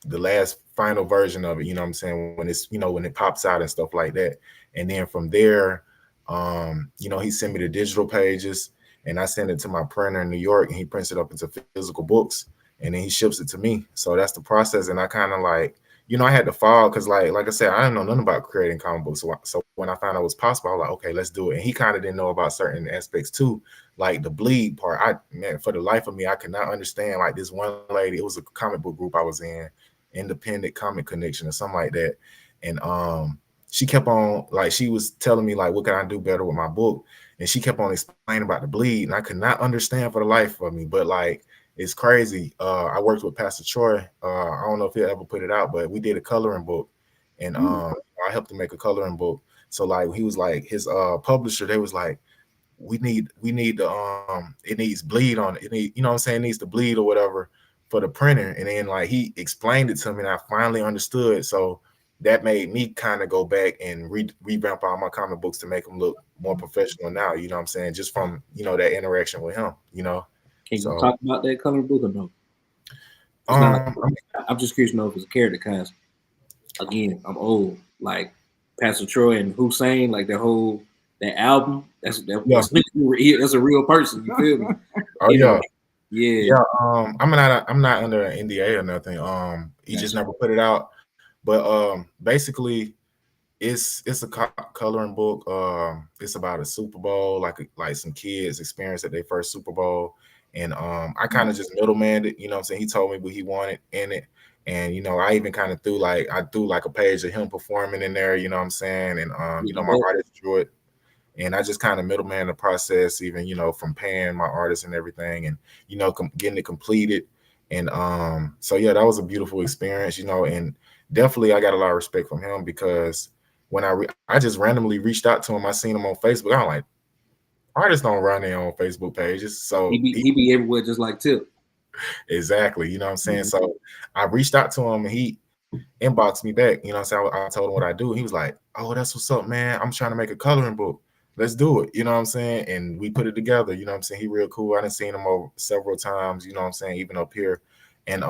the last final version of it, you know what I'm saying, when it's when it pops out and stuff like that. And then from there, he sent me the digital pages and I send it to my printer in New York and he prints it up into physical books and then he ships it to me. So that's the process. And I kind of like, I had to fall because like I said, I didn't know nothing about creating comic books. So when I found out it was possible, I was like, okay, let's do it. And he kind of didn't know about certain aspects too, like the bleed part. Man, for the life of me, I could not understand. Like this one lady, it was a comic book group I was in, Independent Comic Connection or something like that. And she kept on, like, she was telling me like what can I do better with my book, and she kept on explaining about the bleed, and I could not understand for the life of me. But like it's crazy. I worked with Pastor Troy. I don't know if he'll ever put it out, but we did a coloring book, and I helped him make a coloring book. So like he was like his publisher, they was like, we need the it needs bleed on it. It need, you know what I'm saying, it needs to bleed or whatever for the printer. And then like he explained it to me and I finally understood. So that made me kind of go back and revamp all my comic books to make them look more professional now, you know what I'm saying, just from that interaction with him. Can you So talk about that comic book or no? It's not like, um I'm just curious to know if it's a character cast. Again, I'm old. Like Pastor Troy and Hussein, like that album. yeah. That's a real person. You feel me? Oh Anyway, yeah. yeah. I'm not under an NDA or nothing. He just Gotcha. never put it out. But basically it's a coloring book. It's about a Super Bowl, like some kids experience at their first Super Bowl. And I kind of just middlemaned it, you know what I'm saying? He told me what he wanted in it. And I even kind of threw like a page of him performing in there, you know what I'm saying? And Yeah, my artist drew it. And I just kind of middleman the process, even from paying my artists and everything, and getting it completed. And so yeah, that was a beautiful experience, and definitely I got a lot of respect from him because when I just randomly reached out to him, I seen him on Facebook. I'm like, artists don't run their own Facebook pages, so he be everywhere just like Tip. exactly, you know what I'm saying. Mhm. So I reached out to him and he inboxed me back, you know what I'm saying. I told him what I do. He was like, oh, that's what's up, man. I'm trying to make a coloring book. Let's do it, you know what I'm saying. And we put it together, you know what I'm saying. He real cool. I done seen him over several times, you know what I'm saying, even up here. And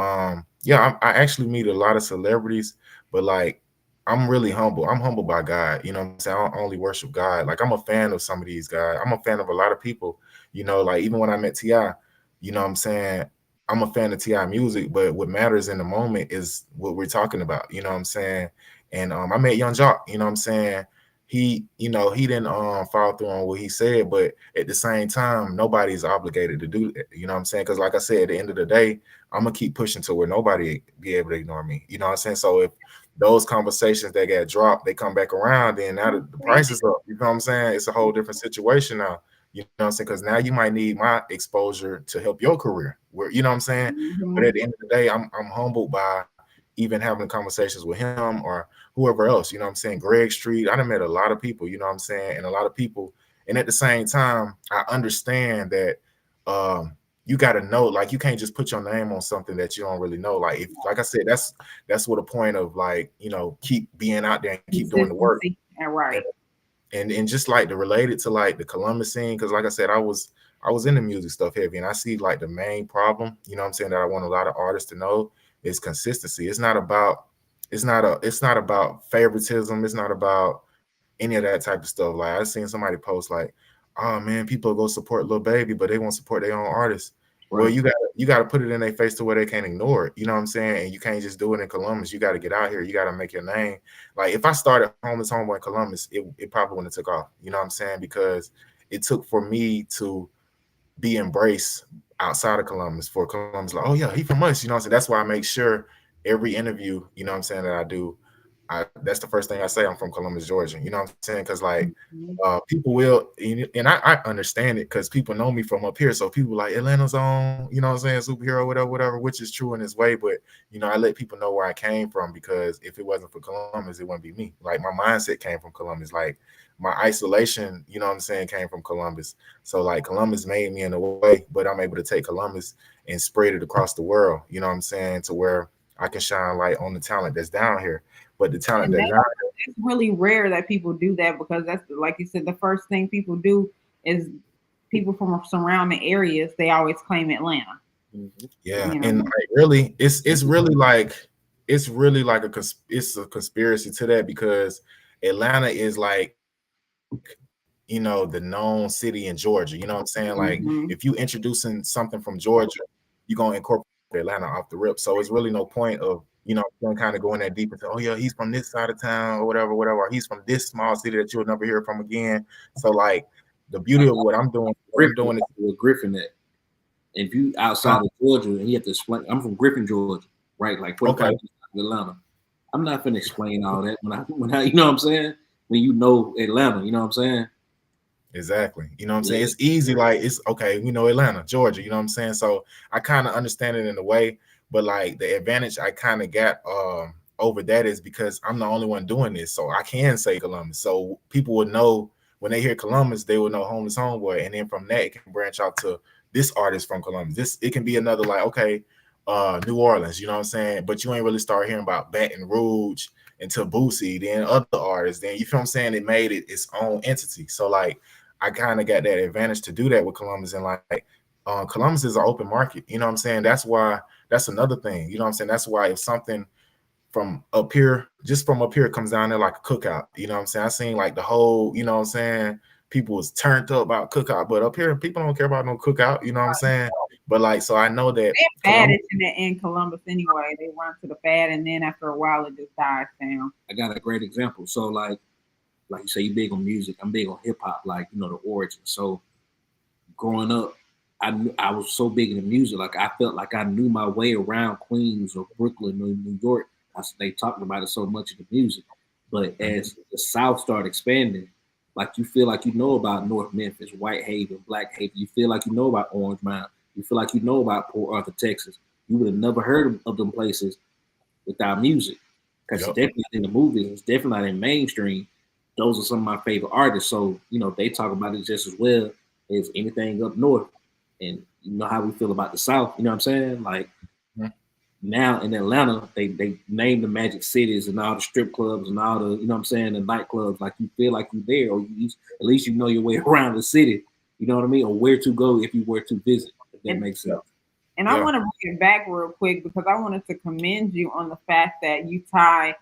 yeah, I actually meet a lot of celebrities, but like I'm really humble. I'm humbled by God, you know what I'm saying. I don't only worship God. Like I'm a fan of some of these guys. I'm a fan of a lot of people, like even when I met T.I., you know what I'm saying, I'm a fan of T.I. music, but what matters in the moment is what we're talking about, you know what I'm saying. And I met Young Jock, you know what I'm saying. he didn't follow through on what he said, but at the same time, nobody's obligated to do that. You know what I'm saying? Because like I said, at the end of the day, I'm gonna keep pushing to where nobody be able to ignore me. You know what I'm saying? So if those conversations that got dropped, they come back around, then now the price is up. You know what I'm saying? It's a whole different situation now. You know what I'm saying? Because now you might need my exposure to help your career. Where you know what I'm saying? But Mhm. at the end of the day, I'm humbled by even having conversations with him or whoever else. You know what I'm saying? Greg Street. I done met a lot of people. You know what I'm saying? And a lot of people. And at the same time, I understand that you got to know, like, you can't just put your name on something that you don't really know. Like, if, like I said, that's what the point of, like, keep being out there and keep doing the work. Consistency. Right. And just like to relate it to like the Columbus scene, because like I said, I was in the music stuff heavy, and I see like the main problem, you know what I'm saying, that I want a lot of artists to know is consistency. It's not about favoritism. It's not about any of that type of stuff. Like I seen somebody post like, oh man, people go support Lil Baby, but they won't support their own artists. Well, Right. you gotta put it in their face to where they can't ignore it. You know what I'm saying? And you can't just do it in Columbus. You got to get out here. You got to make your name. Like if I started Homeless Homeboy in Columbus, it probably wouldn't have took off. You know what I'm saying? Because it took for me to be embraced outside of Columbus for Columbus. Like, oh yeah, he from us. You know what I'm saying? That's why I make sure every interview, you know what I'm saying, that I do, that's the first thing I say. I'm from Columbus, Georgia. You know what I'm saying? Because like Mhm. people will, and I understand it because people know me from up here. So people like Atlanta's on, you know what I'm saying, superhero, whatever, which is true in its way. But I let people know where I came from, because if it wasn't for Columbus, it wouldn't be me. Like my mindset came from Columbus. Like my isolation, you know what I'm saying, came from Columbus. So like Columbus made me in a way, but I'm able to take Columbus and spread it across the world. You know what I'm saying, to where I can shine light on the talent that's down here. But the talent And that's down it's really rare that people do that, because that's like you said, the first thing people do is people from surrounding areas, they always claim Atlanta. Mhm. Yeah, You know. and like really, it's really like it's a conspiracy to that, because Atlanta is like, the known city in Georgia. You know what I'm saying? Like if you Mhm. introducing something from Georgia, you're gonna incorporate Atlanta off the rip. So it's really no point of kind of going that deep and say, oh yeah, he's from this side of town or whatever, or he's from this small city that you'll never hear from again. So like the beauty of what I'm Griffin, doing is with Griffin that if you uh, outside of Georgia and you have to explain, I'm from Griffin, Georgia, right? Like 45 okay. minutes out of Atlanta. I'm not finna explain all that when I you know what I'm saying? When you know Atlanta, you know what I'm saying? Exactly. You know what I'm saying? Yeah. It's easy. Like it's okay. We know Atlanta, Georgia. You know what I'm saying? So I kind of understand it in a way, but like the advantage I kind of got over that is because I'm the only one doing this, so I can say Columbus. So people would know when they hear Columbus, they would know Homeless Homeboy, and then from that it can branch out to this artist from Columbus. This it can be another like okay, New Orleans. You know what I'm saying? But you ain't really start hearing about Baton Rouge until Boosie, then other artists. Then you feel what I'm saying? It made it its own entity. So like I kind of got that advantage to do that with Columbus, and like Columbus is an open market. You know what I'm saying? That's why that's another thing. You know what I'm saying? That's why if something from up here, just from up here, comes down there like a cookout. You know what I'm saying? I seen like the whole, you know what I'm saying? People was turned up about cookout, but up here people don't care about no cookout. You know what I'm saying? But like, so I know that They're bad Columbus. in Columbus anyway. They run to the fad, and then after a while, it just dies down. I got a great example. So like you say, you big on music. I'm big on hip hop, like the origin. So growing up, I was so big into music, like I felt like I knew my way around Queens or Brooklyn or New York. They talked about it so much in the music, but as the South started expanding, like you feel like you know about North Memphis, White Haven, Black Haven. You feel like you know about Orange Mound. You feel like you know about Port Arthur, Texas. You would have never heard of them places without music, because it's Yep. definitely in the movies. It's definitely not in mainstream. Those are some of my favorite artists. So they talk about it just as well as anything up north. And you know how we feel about the South. You know what I'm saying? Like now in Atlanta, they name the magic cities and all the strip clubs and all the what I'm saying, the nightclubs. Like you feel like you're there, or at least you know your way around the city. You know what I mean? Or where to go if you were to visit. If that And makes sense. and I Yeah. want to bring it back real quick, because I wanted to commend you on the fact that you tie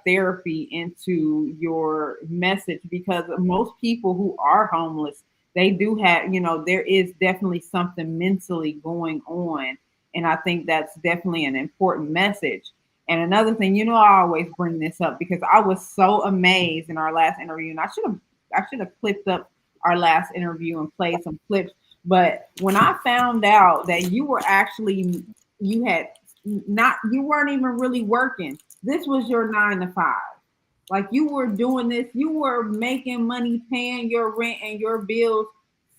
therapy into your message, because most people who are homeless, they do have, there is definitely something mentally going on. And I think that's definitely an important message. And another thing, you know, I always bring this up because I was so amazed in our last interview, and I should have clipped up our last interview and played some clips. But when I found out that you were actually you had not you weren't even really working. This was your 9 to 5. Like you were doing this, you were making money, paying your rent and your bills,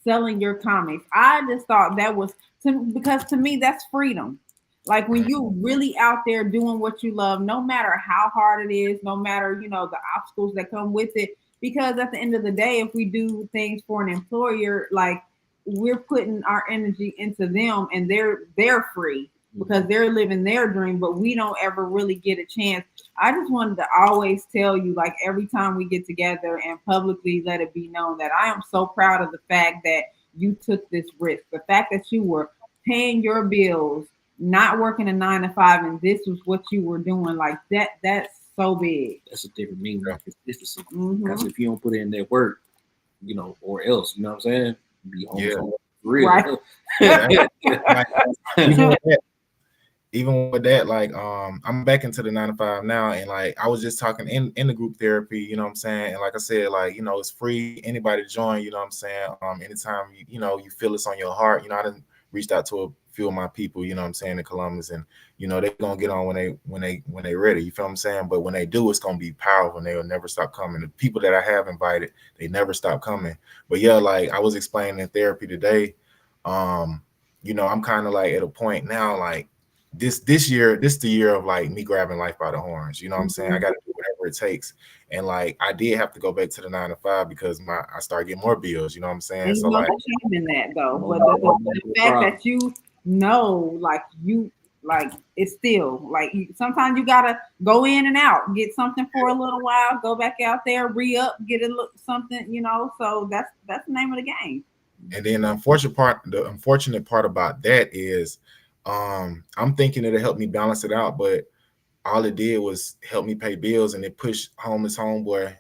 selling your comics. I just thought that was because to me that's freedom. Like when you really out there doing what you love, no matter how hard it is, no matter the obstacles that come with it. Because at the end of the day, if we do things for an employer, like we're putting our energy into them, and they're free because they're living their dream, but we don't ever really get a chance. I just wanted to always tell you, like every time we get together and publicly let it be known that I am so proud of the fact that you took this risk. The fact that you were paying your bills, not working a 9 to 5, and this was what you were doing, like that's so big. That's a different meaning of consistency. Mhm. Because if you don't put in that work, or else, you know what I'm saying? Be home Yeah. for real. Right. Like, even with that, like I'm back into the 9 to 5 now, and like I was just talking in the group therapy, you know what I'm saying? And like I said, like, it's free, anybody to join, you know what I'm saying? Anytime you feel it's on your heart, I done reached out to a few of my people, you know what I'm saying, in Columbus, and they're gonna get on when they ready, you feel what I'm saying? But when they do, it's gonna be powerful and they'll never stop coming. The people that I have invited, they never stop coming. But yeah, like I was explaining in therapy today, I'm kind of like at a point now, like this year, this the year of like me grabbing life by the horns. You know what I'm saying? I got to do whatever it takes. And like I did have to go back to the 9 to 5 because I started getting more bills. You know what I'm saying? And So like, shame in that though. But the fact that like like it's still like sometimes you gotta go in and out, get something for a little while, go back out there, re-up, get a look something, So that's the name of the game. and then the unfortunate part about that is, I'm thinking it'll help me balance it out, but all it did was help me pay bills, and it pushed Homeless Homeboy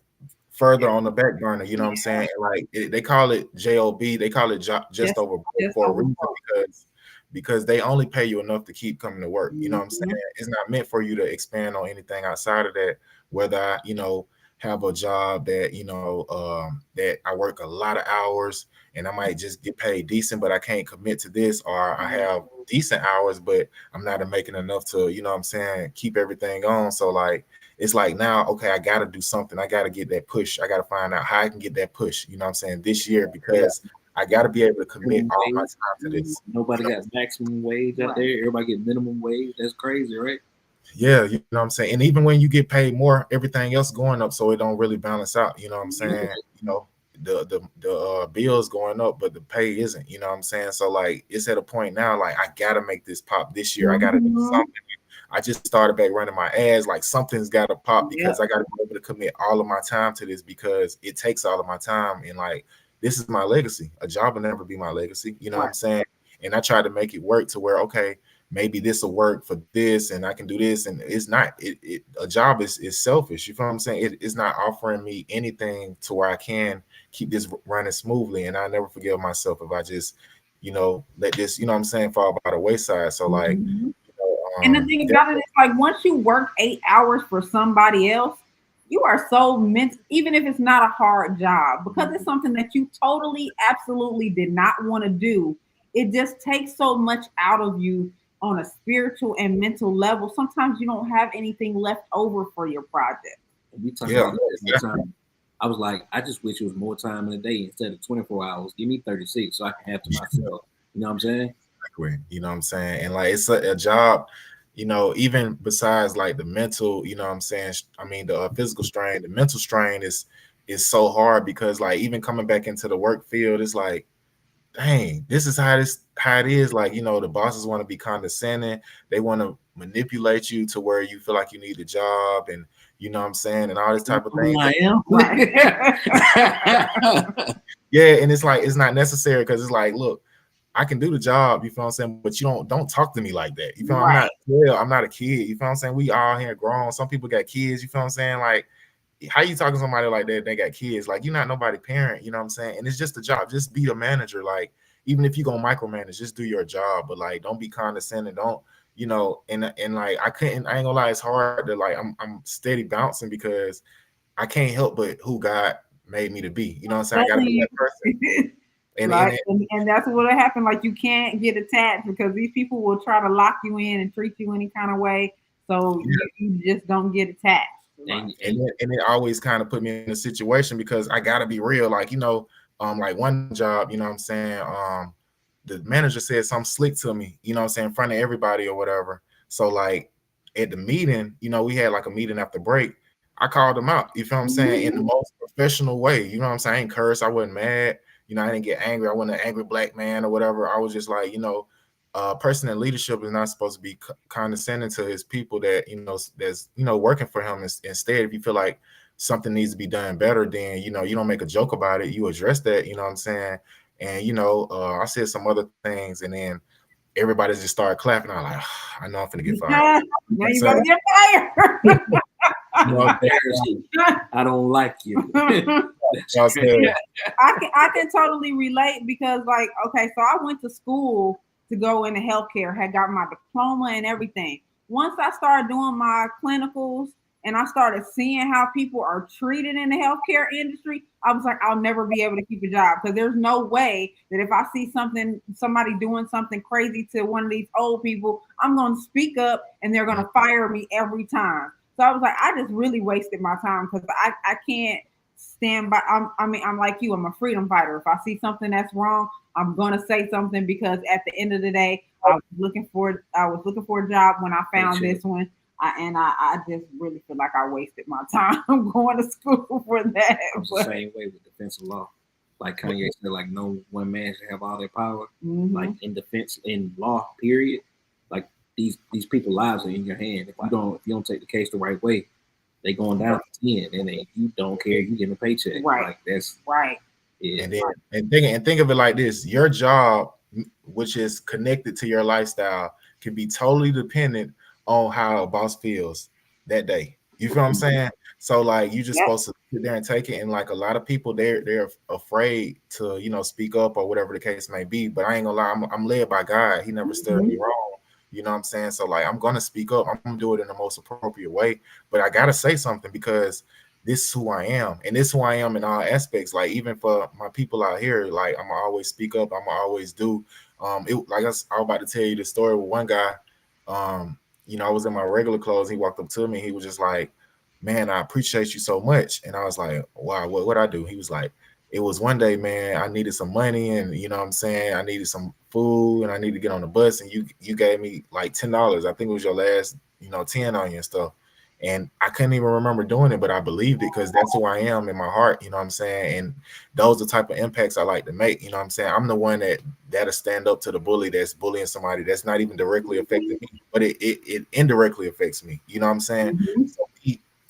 further on the back burner. You know what I'm saying? And like they call it job, they call it just over broke for a reason, because they only pay you enough to keep coming to work. You know what I'm saying? It's not meant for you to expand on anything outside of that. Whether I have a job that that I work a lot of hours and I might just get paid decent, but I can't commit to this, or I have decent hours, but I'm not making enough to, what I'm saying, keep everything on. So like, it's like now, okay, I got to do something. I got to get that push. I got to find out how I can get that push, you know what I'm saying, this year, because I got to be able to commit all my time to this. Nobody got maximum wage out there. Everybody get minimum wage. That's crazy, right? Yeah, you know what I'm saying? And even when you get paid more, everything else going up, so it don't really balance out. You know what I'm saying? The bills going up, but the pay isn't. You know what I'm saying? So like, it's at a point now, like I gotta make this pop this year. I gotta do something. I just started back running my ads. Like something's gotta pop, because I gotta be able to commit all of my time to this, because it takes all of my time. And like, this is my legacy. A job will never be my legacy. You know what I'm saying? And I try to make it work to where, okay, maybe this will work for this and I can do this. And it's not, a job is selfish. You feel what I'm saying? It's not offering me anything to where I can keep this running smoothly. And I never forgive myself if I just, let this, what I'm saying, fall by the wayside. So like, and the thing about it is, like, once you work 8 hours for somebody else, you are so meant, even if it's not a hard job, because it's something that you totally, absolutely did not want to do. It just takes so much out of you on a spiritual and mental level. Sometimes you don't have anything left over for your project. We talked about that time. I was like, I just wish it was more time in a day instead of 24 hours. Give me 36 so I can have to myself. You know what I'm saying? Exactly. You know what I'm saying? And like, it's a job, even besides like the mental, you know what I'm saying? I mean, the physical strain, the mental strain is so hard, because like, even coming back into the work field, it's like, dang, this is how it is. Like, the bosses want to be condescending. They want to manipulate you to where you feel like you need a job, and you know what I'm saying, and all this type of thing. Yeah, and it's like, it's not necessary, because it's like, look, I can do the job, you feel what I'm saying, but you don't talk to me like that. You feel I'm not a kid. You feel what I'm saying? We all here grown. Some people got kids, you feel what I'm saying? Like, how you talking to somebody like that? They got kids. Like, you're not nobody parent, you know what I'm saying? And it's just a job. Just be a manager. Like, even if you gonna micromanage, just do your job. But like, don't be condescending. Don't, and like I ain't gonna lie, it's hard to like I'm steady bouncing because I can't help but who God made me to be. You know what I'm saying? I gotta be Telling that person. you. And Like, and and that's what'll happen. Like, you can't get attached because these people will try to lock you in and treat you any kind of way. So you just don't get attached. Right. and it always kind of put me in a situation because I gotta be real. Like, like one job, you know what I'm saying? The manager said something slick to me, you know what I'm saying, in front of everybody or whatever. So like at the meeting, we had like a meeting after break. I called him out, you feel what I'm saying, in the most professional way. You know what I'm saying? I ain't cursed, I wasn't mad, I didn't get angry. I wasn't an angry black man or whatever. I was just like, person in leadership is not supposed to be condescending to his people that that's working for him. Instead, if you feel like something needs to be done better, then you don't make a joke about it, you address that, you know what I'm saying. And I said some other things, and then everybody just started clapping. I'm like, I know I'm finna get fired. Now you gonna get fired. I don't like you. I can totally relate because, like, okay, so I went to school to go into healthcare, had got my diploma and everything. Once I started doing my clinicals and I started seeing how people are treated in the healthcare industry, I was like, I'll never be able to keep a job because there's no way that if I see somebody doing something crazy to one of these old people, I'm going to speak up and they're going to fire me every time. So I was like, I just really wasted my time because I can't stand by. I'm like you. I'm a freedom fighter. If I see something that's wrong, I'm gonna say something because at the end of the day, I was looking for a job when I found this one. I just really feel like I wasted my time going to school for that. It's the same way with defensive law. Like Kanye said, like no one man should have all their power. Like in defense, in law, period. Like these people's lives are in your hand. If you don't take the case the right way, they going down to 10, and then you don't care, you getting a paycheck. Right. Like that's right. Yeah. And think of it like this: your job, which is connected to your lifestyle, can be totally dependent on how a boss feels that day. You feel what I'm saying? So like you just supposed to sit there and take it. And like a lot of people, they're afraid to speak up or whatever the case may be. But I ain't gonna lie, I'm led by God. He never steered me wrong. You know what I'm saying? So like I'm gonna speak up. I'm gonna do it in the most appropriate way. But I gotta say something because this is who I am, and this is who I am in all aspects. Like even for my people out here, like I'm gonna always speak up. I'm gonna always do. Like I was about to tell you the story with one guy. I was in my regular clothes. He walked up to me. He was just like, "Man, I appreciate you so much." And I was like, "Wow, what I do?" He was like, "It was one day, man. I needed some money, and you know what I'm saying, I needed some food, and I needed to get on the bus, and you gave me like $10. I think it was your last, 10 on you and stuff." And I couldn't even remember doing it, but I believed it because that's who I am in my heart, you know what I'm saying? And those are the type of impacts I like to make, you know what I'm saying? I'm the one that'll stand up to the bully that's bullying somebody that's not even directly affecting me, but it indirectly affects me, you know what I'm saying? So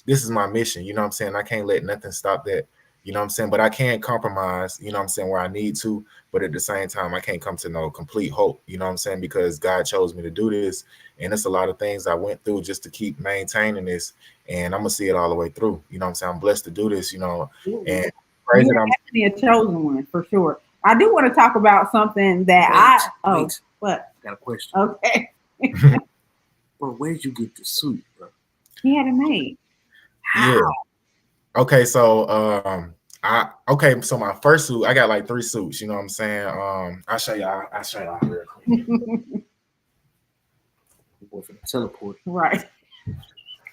this is my mission, you know what I'm saying? I can't let nothing stop that, you know what I'm saying? But I can't compromise, you know what I'm saying, where I need to, but at the same time, I can't come to no complete hope, you know what I'm saying? Because God chose me to do this. And it's a lot of things I went through just to keep maintaining this. And I'm gonna see it all the way through. You know what I'm saying? I'm blessed to do this, and You're definitely a chosen one for sure. I do want to talk about something that what? I got a question. Okay. Bro, where'd you get the suit, bro? He had it made. How? Yeah. Okay, so so my first suit, I got like 3 suits, you know what I'm saying? I'll show y'all real quick. Boy, for the teleport. Right.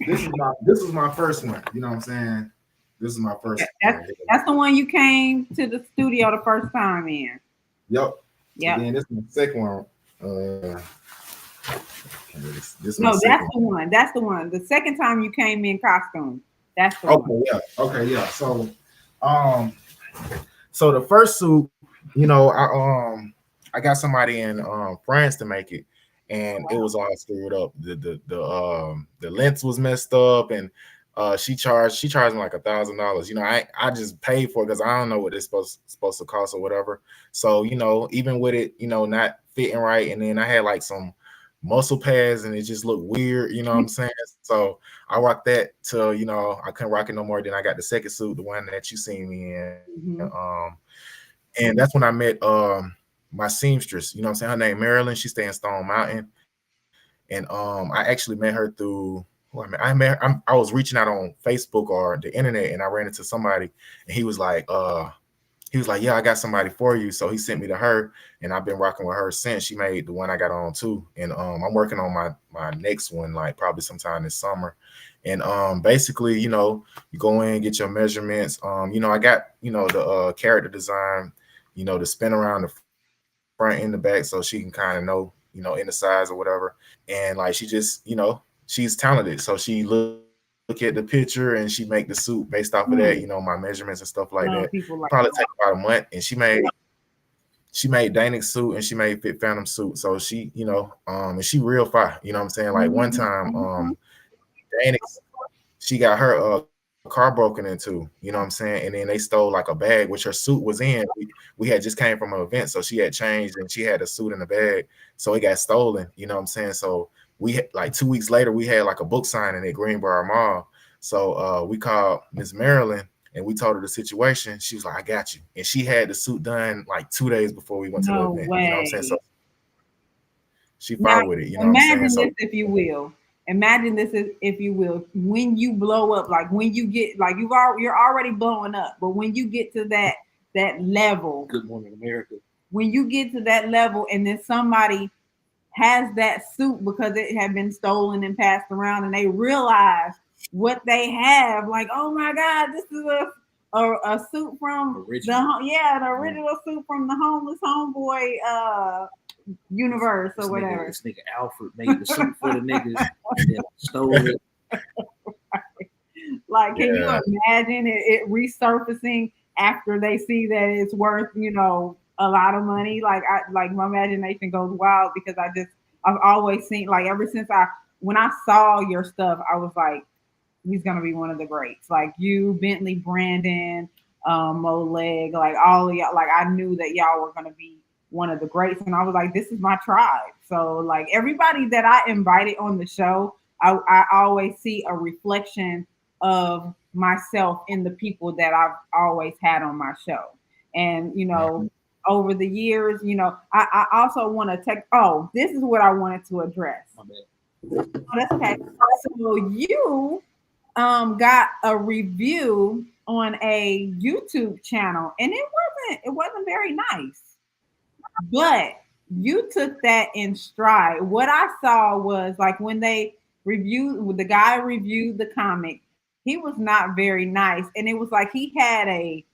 This is my first one, you know what I'm saying? This is my first. That's the one you came to the studio the first time in. Yep. Yeah. And then this is the second one. That's the one. That's the one. The second time you came in costume. That's the one. Okay, yeah. So, so the first suit, I got somebody in France to make it, and it was all screwed up. The length was messed up, and she charged me like $1,000. I just paid for it because I don't know what it's supposed to cost or whatever. So even with it, not fitting right, and then I had like some muscle pads and it just looked weird, you know what I'm saying? So I rocked that till I couldn't rock it no more. Then I got the second suit, the one that you seen me in. And that's when I met my seamstress, you know what I'm saying? Her name Marilyn. She stay in Stone Mountain. And I actually met her through. I was reaching out on Facebook or the internet, and I ran into somebody, and he was like, yeah, I got somebody for you. So he sent me to her, and I've been rocking with her since. She made the one I got on too, and I'm working on my next one, like probably sometime this summer. And basically, you go in, get your measurements. I got the character design, to spin around the front and the back, so she can kind of know, in the size or whatever. And like she's talented, so she look at the picture and she make the suit based off of that, my measurements and stuff like that. Probably Love take people about like a month, and she made Danix suit and she made Fit Phantom suit. So she, and she real fire. You know what I'm saying? Like one Mhm, time, mhm. Danix, she got her car broken into. You know what I'm saying? And then they stole like a bag which her suit was in. We had just came from an event, so she had changed and she had a suit in the bag, so it got stolen. You know what I'm saying? So we had, like 2 weeks later, we had like a book signing at Greenbrier Mall. So we called Miss Marilyn and we told her the situation. She was like, "I got you," and she had the suit done like 2 days before we went to the No event. You know what I'm saying? So way. she Now, fought with it. You know what I'm saying? imagine So this, if you will. Imagine this, if you will. When you blow up, like when you get, like you're already blowing up, but when you get to that level, Good Morning America. when you get to that level, and then somebody has that suit because it had been stolen and passed around, and they realize what they have. Like, oh my God, this is a suit from Original. the original suit from the Homeless Homeboy universe or whatever. This nigga Alfred made the suit for the niggas and then stole it. Like, can you yeah, imagine it resurfacing after they see that it's worth, a lot of money? Like my imagination goes wild because I've always seen, like, ever since when I saw your stuff, I was like, he's gonna be one of the greats. Like you, Bentley, Brandon, Mo Leg, like all of y'all. Like I knew that y'all were gonna be one of the greats, and I was like, this is my tribe. So like everybody that I invited on the show, I always see a reflection of myself in the people that I've always had on my show. And mhm. over the years, I also want to take. Oh, this is what I wanted to address. My bad. Oh, that's okay. So you got a review on a YouTube channel, and it wasn't very nice, but you took that in stride. What I saw was like when the guy reviewed the comic, he was not very nice, and it was like he had a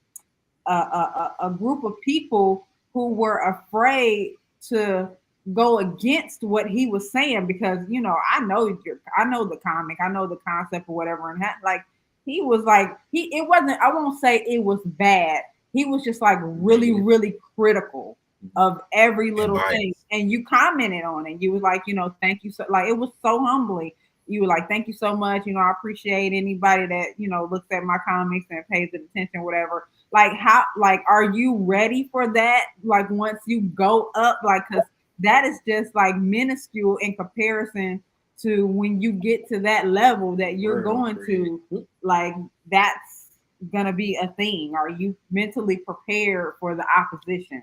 group of people who were afraid to go against what he was saying because I know the comic, I know the concept or whatever, and like he was like it wasn't, I won't say it was bad, he was just like really really critical of every And little thing, bias. and you commented on it. You was like, thank you, so like it was so humbling. You were like, thank you so much, I appreciate anybody that looks at my comics and pays it attention, whatever. Like how, like, are you ready for that, like once you go up, like, because that is just like minuscule in comparison to when you get to that level that you're World going bread. to, like that's gonna be a thing. Are you mentally prepared for the opposition?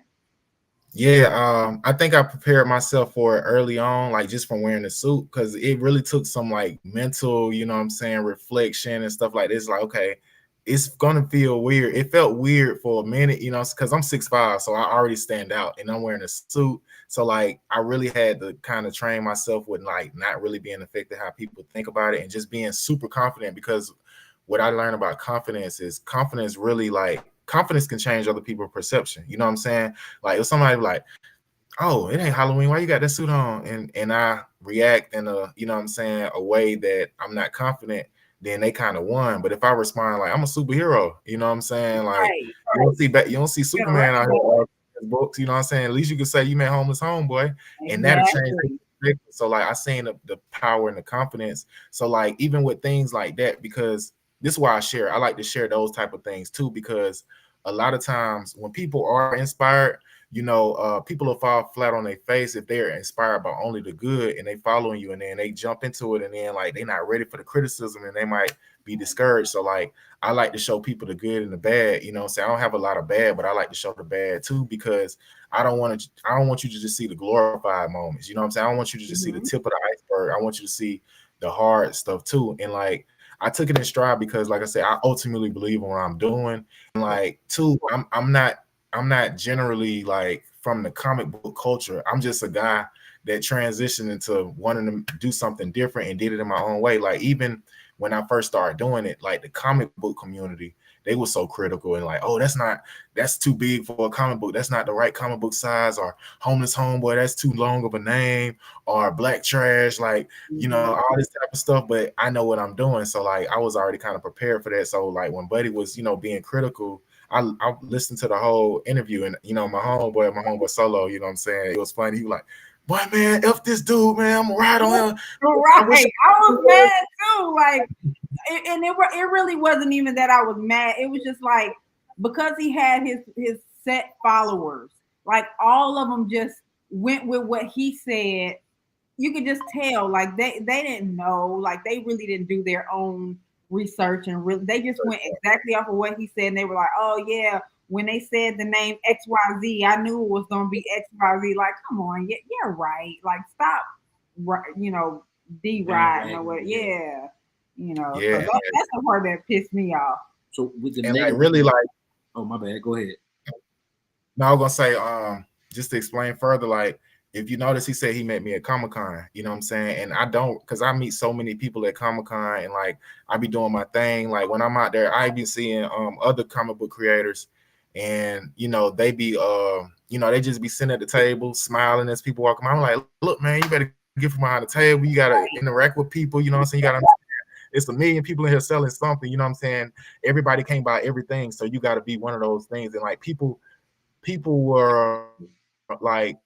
Yeah, I think I prepared myself for it early on, like just from wearing the suit, because it really took some like mental, you know what I'm saying, reflection and stuff like this. Like, okay, it's gonna feel weird. It felt weird for a minute, because I'm 6'5", so I already stand out and I'm wearing a suit. So like I really had to kind of train myself with like not really being affected how people think about it and just being super confident, because what I learned about confidence is confidence really, like confidence can change other people's perception. You know what I'm saying? Like if somebody like, oh, it ain't Halloween, why you got that suit on? And I react in a, you know what I'm saying, a way that I'm not confident, then they kind of won. But if I respond like I'm a superhero, you know what I'm saying? Like Right. you don't see Get Superman out around. here in books, you know what I'm saying? At least you can say you met Homeless Homeboy, and that'll change. Exactly. So like I seen the power and the confidence. So like even with things like that, because this is why I like to share those type of things too, because a lot of times when people are inspired, people will fall flat on their face if they're inspired by only the good and they following you, and then they jump into it, and then like they're not ready for the criticism and they might be discouraged. So like I like to show people the good and the bad, so I don't have a lot of bad, but I like to show the bad too, because I don't want you to just see the glorified moments. You know what I'm saying? I don't want you to just see the Mhm. tip of the iceberg work. I want you to see the hard stuff too. And like I took it in stride because, like I said, I ultimately believe in what I'm doing. And like, two, I'm not generally like from the comic book culture. I'm just a guy that transitioned into wanting to do something different and did it in my own way. Like even when I first started doing it, like the comic book community, they were so critical and like, oh, that's too big for a comic book. That's not the right comic book size. Or Homeless Homeboy, that's too long of a name. Or Black Trash, like, all this type of stuff. But I know what I'm doing. So like I was already kind of prepared for that. So like when Buddy was, being critical, I listened to the whole interview, and my homeboy Solo, you know what I'm saying? It was funny. He was like, boy, man, F this dude, man, I'm gonna ride on him. Right. I was mad too. Like, and it really wasn't even that I was mad. It was just like because he had his set followers, like all of them just went with what he said. You could just tell, like they didn't know, like they really didn't do their own research and really they just went exactly off of what he said. And they were like, oh yeah, when they said the name XYZ, I knew it was gonna be XYZ. Like, come on, you're right. Like, stop, D riding or what? Yeah, Yeah, So that's the part that pissed me off. So with the and like negative, really like, oh my bad, go ahead. no, I was gonna say, just to explain further, like if you notice, he said he met me at Comic-Con, you know what I'm saying? And I don't, because I meet so many people at Comic-Con, and like I be doing my thing. Like when I'm out there, I be seeing other comic book creators, and they be they just be sitting at the table smiling as people walk by. I'm like, look, man, you better get from behind the table. You gotta interact with people, you know what I'm saying? You gotta, it's a million people in here selling something, you know what I'm saying? Everybody can't buy everything, so you gotta be one of those things. And like people were like,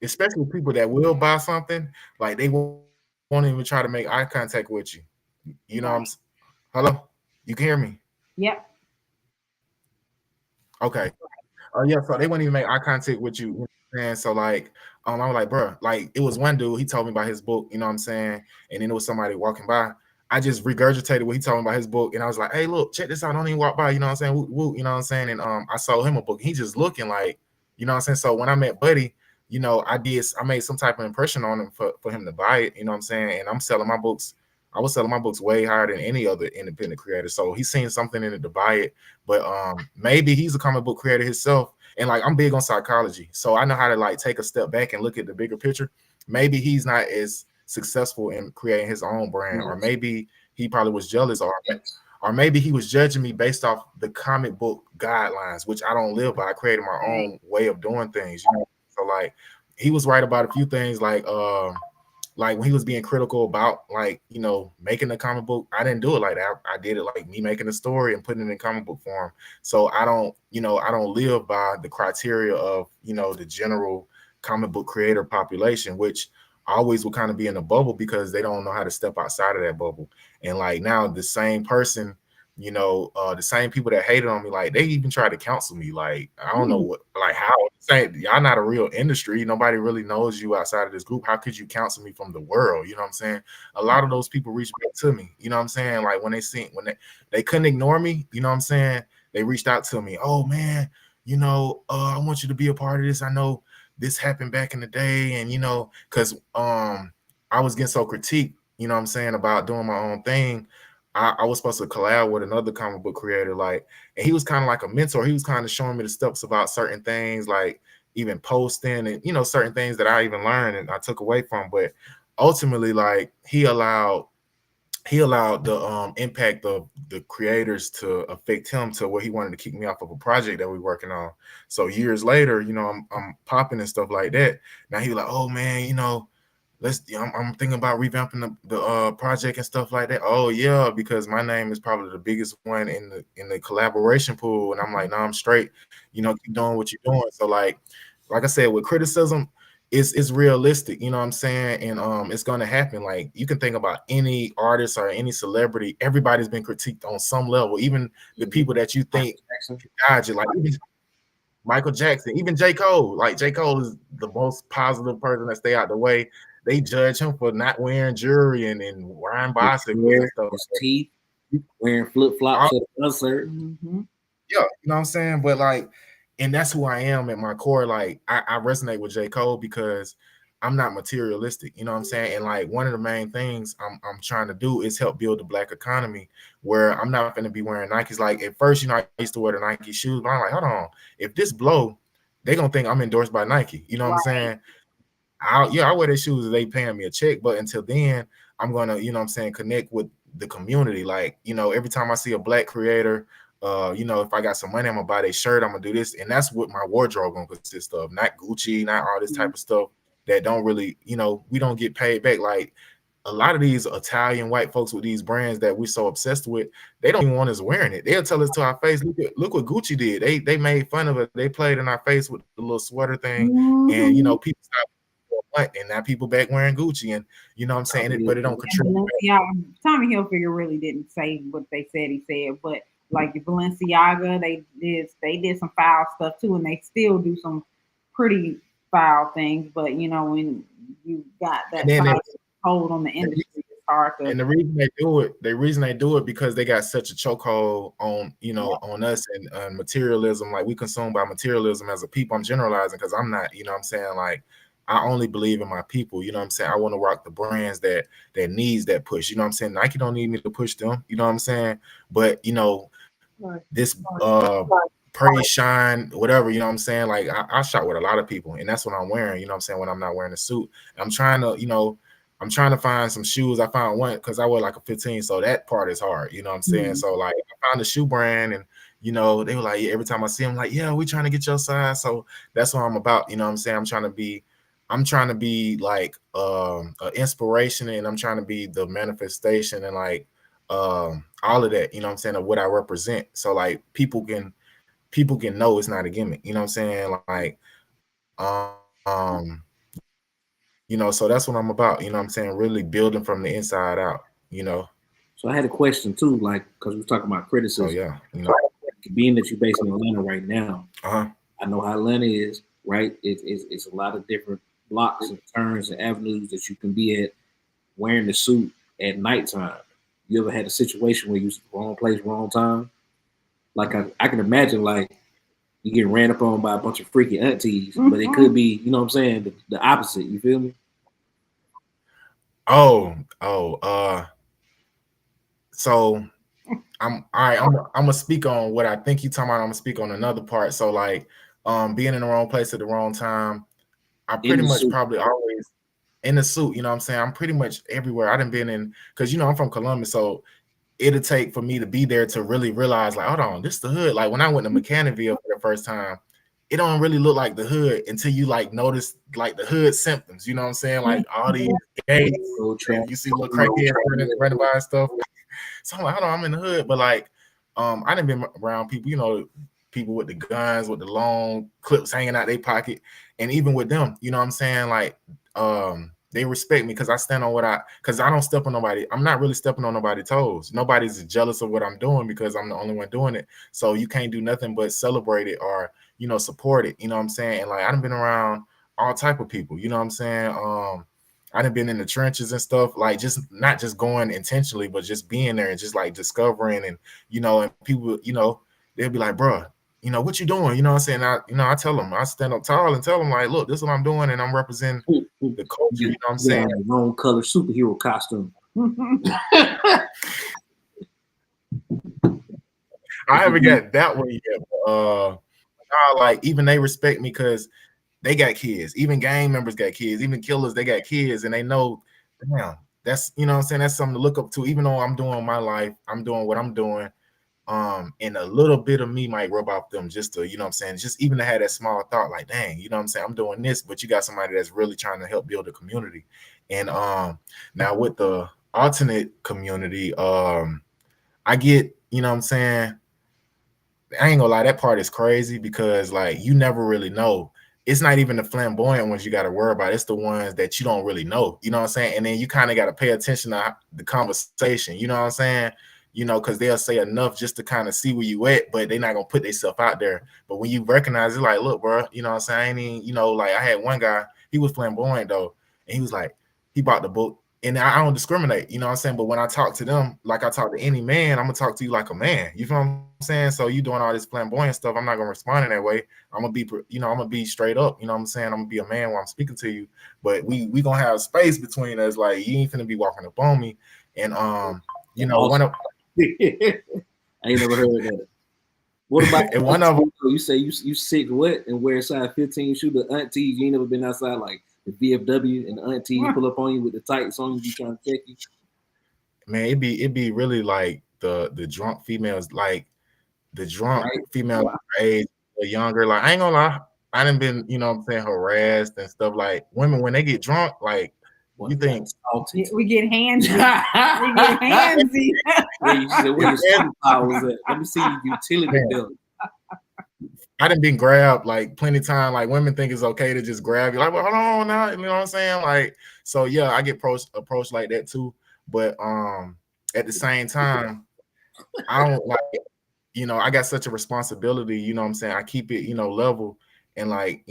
especially people that will buy something, like they won't even try to make eye contact with you. You know what I'm saying? Hello? You can hear me? Yep. Okay. Yeah, so they wouldn't even make eye contact with you. You know what I'm saying? So like, I was like, bro, like it was one dude, he told me about his book, you know what I'm saying? And then there was somebody walking by. I just regurgitated what he told me about his book, and I was like, hey, look, check this out. Don't even walk by, you know what I'm saying? Woo, woo, you know what I'm saying? And I sold him a book. He just looking like, you know what I'm saying? So when I met Buddy, I made some type of impression on him for him to buy it, you know what I'm saying? And I'm selling my books. I was selling my books way higher than any other independent creator. So he's seen something in it to buy it. But maybe he's a comic book creator himself. And like I'm big on psychology. So I know how to like take a step back and look at the bigger picture. Maybe he's not as successful in creating his own brand, or maybe he probably was jealous, or maybe he was judging me based off the comic book guidelines, which I don't live by. I created my own way of doing things, So like he was right about a few things, like when he was being critical about like making the comic book. I didn't do it like that. I did it like me making a story and putting it in comic book form. So I don't live by the criteria of the general comic book creator population, which always will kind of be in a bubble because they don't know how to step outside of that bubble. And like now the same person, the same people that hated on me, like they even tried to counsel me. Like I don't know what, like how saying y'all not a real industry. Nobody really knows you outside of this group. How could you counsel me from the world? You know what I'm saying? A lot of those people reached back to me. You know what I'm saying? Like when they couldn't ignore me. You know what I'm saying? They reached out to me. Oh man, I want you to be a part of this. I know this happened back in the day, and because I was getting so critiqued, you know what I'm saying, about doing my own thing. I was supposed to collab with another comic book creator, like, and he was kind of like a mentor. He was kind of showing me the steps about certain things, like even posting and certain things that I even learned and I took away from. But ultimately, like he allowed the impact of the creators to affect him to where he wanted to kick me off of a project that we were working on. So years later, I'm popping and stuff like that. Now he was like, oh man, I'm thinking about revamping the project and stuff like that. Oh yeah, because my name is probably the biggest one in the collaboration pool. And I'm like, no, I'm straight. Keep doing what you're doing. So like I said, with criticism, it's realistic. You know what I'm saying? And it's gonna happen. Like you can think about any artist or any celebrity. Everybody's been critiqued on some level. Even the people that you think guide you, like even Michael Jackson, even J. Cole. Like J. Cole is the most positive person that stay out the way. They judge him for not wearing jewelry and wearing bicycles and stuff. His teeth, wearing flip flops at the concert. Yeah, you know what I'm saying? But like, and that's who I am at my core. Like, I resonate with J. Cole because I'm not materialistic, you know what I'm saying? And like one of the main things I'm trying to do is help build the Black economy, where I'm not going to be wearing Nikes. Like at first, I used to wear the Nike shoes, but I'm like, hold on, if this blow, they gonna think I'm endorsed by Nike. You know what I'm Right. saying? I wear their shoes if they paying me a check, but until then, I'm gonna, you know what I'm saying, connect with the community. Like, every time I see a Black creator, if I got some money, I'm gonna buy their shirt, I'm gonna do this, and that's what my wardrobe gonna consist of. Not Gucci, not all this type of stuff that don't really, we don't get paid back. Like a lot of these Italian white folks with these brands that we're so obsessed with, they don't even want us wearing it. They'll tell us to our face, look what Gucci did. They made fun of it. They played in our face with the little sweater thing, and people stopped, and now people back wearing Gucci, and you know what I'm saying, but it don't contribute. Yeah, Tommy Hilfiger really didn't say what they said he said, but like Balenciaga, they did some foul stuff too, and they still do some pretty foul things. But when you got And that then side hold on the industry, it's hard to. And the reason they do it because they got such a chokehold on, on us and materialism. Like we consumed by materialism as a people. I'm generalizing because I'm not, you know what I'm saying? Like I only believe in my people, you know what I'm saying? I want to rock the brands that needs that push. You know what I'm saying? Nike don't need me to push them, you know what I'm saying? But this praise, shine, whatever, you know what I'm saying? Like I shot with a lot of people, and that's what I'm wearing, you know what I'm saying, when I'm not wearing a suit. I'm trying to find some shoes. I found one because I wear like a 15, so that part is hard, you know what I'm saying? So like I found a shoe brand, and they were like, yeah, every time I see them, like, yeah, we trying to get your size. So that's what I'm about, you know what I'm saying? I'm trying to be like an inspiration, and I'm trying to be the manifestation, and like all of that, you know what I'm saying, of what I represent. So like people can know it's not a gimmick, you know what I'm saying? Like so that's what I'm about, you know what I'm saying? Really building from the inside out. So I had a question too, like, because we're talking about So criticism. yeah, Being that you're based in Atlanta right now, uh-huh. I know how Atlanta is, right? It's a lot of different blocks and turns and avenues that you can be at wearing the suit at nighttime. You ever had a situation where you was wrong place, wrong time? Like I can imagine, like you getting ran up on by a bunch of freaky aunties, but it could be, you know what I'm saying, the opposite. You feel me? So I'm all right. I'm gonna speak on what I think you talking about. I'm gonna speak on another part. So like, being in the wrong place at the wrong time. I pretty much probably always in the suit. You know what I'm saying? I'm pretty much everywhere. I done been in because I'm from Columbus, so it'll take for me to be there to really realize, like, hold on, this is the hood. Like when I went to Mechanicsville for the first time, it don't really look like the hood until you like notice like the hood symptoms. You know what I'm saying? Like all these gates, you see little crackheads running by and stuff. So I'm like, hold on, I'm in the hood, but like, I done been around people, people with the guns, with the long clips hanging out their pocket, and even with them, you know what I'm saying? Like, they respect me because I stand on because I don't step on nobody. I'm not really stepping on nobody's toes. Nobody's jealous of what I'm doing because I'm the only one doing it. So you can't do nothing but celebrate it or, support it. You know what I'm saying? And like, I done been around all type of people, you know what I'm saying? I done been in the trenches and stuff, like just not just going intentionally, but just being there and just like discovering and, and people, they'll be like, bro, what you doing? You know what I'm saying? I tell them, I stand up tall and tell them like, look, this is what I'm doing. And I'm representing the culture. You know what I'm saying? Wrong color superhero costume. I haven't got that one yet. Like even they respect me because they got kids. Even gang members got kids. Even killers, they got kids, and they know, damn, that's what I'm saying. That's something to look up to. Even though I'm doing my life, I'm doing what I'm doing. And a little bit of me might rub off them just to, what I'm saying, just even to have that small thought, like, dang, you know what I'm saying, I'm doing this, but you got somebody that's really trying to help build a community. And now with the alternate community, I get, you know what I'm saying, I ain't gonna lie, that part is crazy because like you never really know. It's not even the flamboyant ones you got to worry about. It's the ones that you don't really know. You know what I'm saying? And then you kind of got to pay attention to the conversation. You know what I'm saying? Because they'll say enough just to kind of see where you at, but they're not gonna put themselves out there. But when you recognize it, like, look, bro, you know what I'm saying? I ain't even, like I had one guy, he was flamboyant though, and he was like, he bought the book and I don't discriminate, you know what I'm saying? But when I talk to them, like I talk to any man, I'm gonna talk to you like a man. You feel what I'm saying? So you doing all this flamboyant stuff, I'm not gonna respond in that way. I'm gonna be, I'm gonna be straight up. You know what I'm saying? I'm gonna be a man while I'm speaking to you. But we gonna have space between us. Like you ain't finna be walking up on me. And one Awesome. of I ain't never heard of that. What about and one of them, you say you sick what and wear size 15 shoe? The aunties, you ain't never been outside like the VFW and the auntie pull up on you with the tights on you, trying to check you. man, it be really like the drunk females, like the drunk Right? females Wow. age or younger. Like I ain't gonna lie, I done been, what I'm saying, harassed and stuff. Like women when they get drunk, like you think We get handsy. We get handsy. Where your superpowers at? Let me see your utility belt. I done been grabbed like plenty of time. Like women think it's okay to just grab you. Like, well, hold on now. You know what I'm saying? Like, so yeah, I get approached like that too. But at the same time, I don't like, I got such a responsibility, you know what I'm saying? I keep it, level. And like,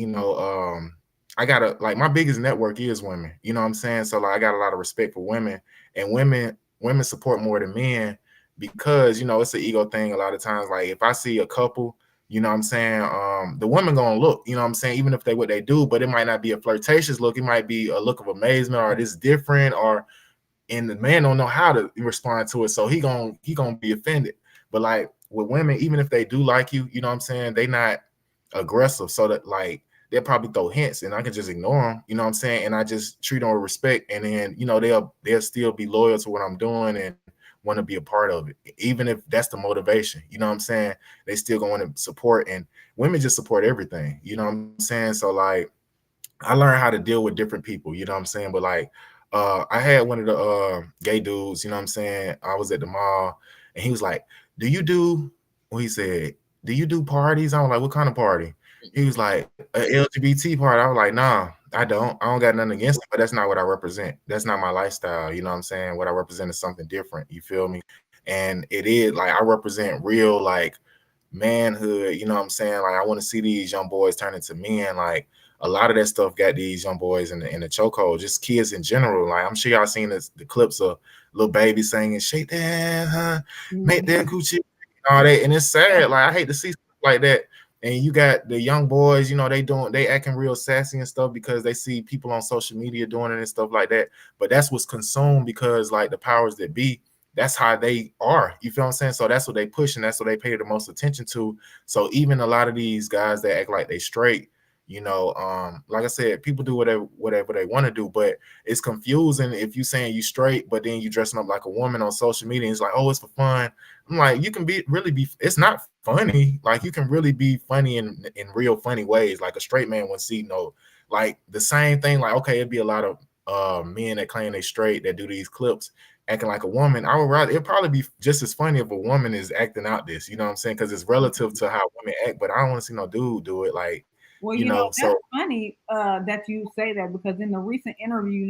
I gotta, like, my biggest network is women, you know what I'm saying? So like I got a lot of respect for women, and women support more than men because, it's an ego thing a lot of times. Like if I see a couple, you know what I'm saying, the women gonna look, you know what I'm saying, even if what they do, but it might not be a flirtatious look, it might be a look of amazement, or this different, or and the man don't know how to respond to it, so he gonna be offended. But like with women, even if they do like you, you know what I'm saying, they not aggressive, so that like they'll probably throw hints and I can just ignore them, you know what I'm saying, and I just treat them with respect, and then they'll still be loyal to what I'm doing and want to be a part of it, even if that's the motivation, you know what I'm saying. They still going to support, and women just support everything, you know what I'm saying. So like I learned how to deal with different people, you know what I'm saying. But like I had one of the gay dudes, you know what I'm saying. I was at the mall and he was like, do you do, well, he said, do you do parties? I was like, what kind of party? He was like, an LGBT party. I was like, nah, I don't got nothing against it, but that's not what I represent. That's not my lifestyle, you know what I'm saying. What I represent is something different, you feel me. And it is like I represent real like manhood, you know what I'm saying. Like I want to see these young boys turn into men. Like a lot of that stuff got these young boys in the chokehold, just kids in general. Like I'm sure y'all seen the clips of little baby singing, shake that, huh? Make that coochie, and all that. And it's sad. Like I hate to see stuff like that. And you got the young boys, they acting real sassy and stuff because they see people on social media doing it and stuff like that. But that's what's consumed because like the powers that be, that's how they are. You feel what I'm saying? So that's what they push and that's what they pay the most attention to. So even a lot of these guys that act like they straight, like I said, people do whatever they want to do, but it's confusing if you saying you straight, but then you dressing up like a woman on social media. And it's like, oh, it's for fun. I'm like, you can it's not funny. Like you can really be funny in real funny ways. Like a straight man would see like the same thing. Like, okay, it'd be a lot of men that claim they straight that do these clips acting like a woman. I would rather, it'd probably be just as funny if a woman is acting out this, you know what I'm saying? Because it's relative to how women act, but I don't want to see no dude do it. Like, Well, so that's funny that you say that because in the recent interview,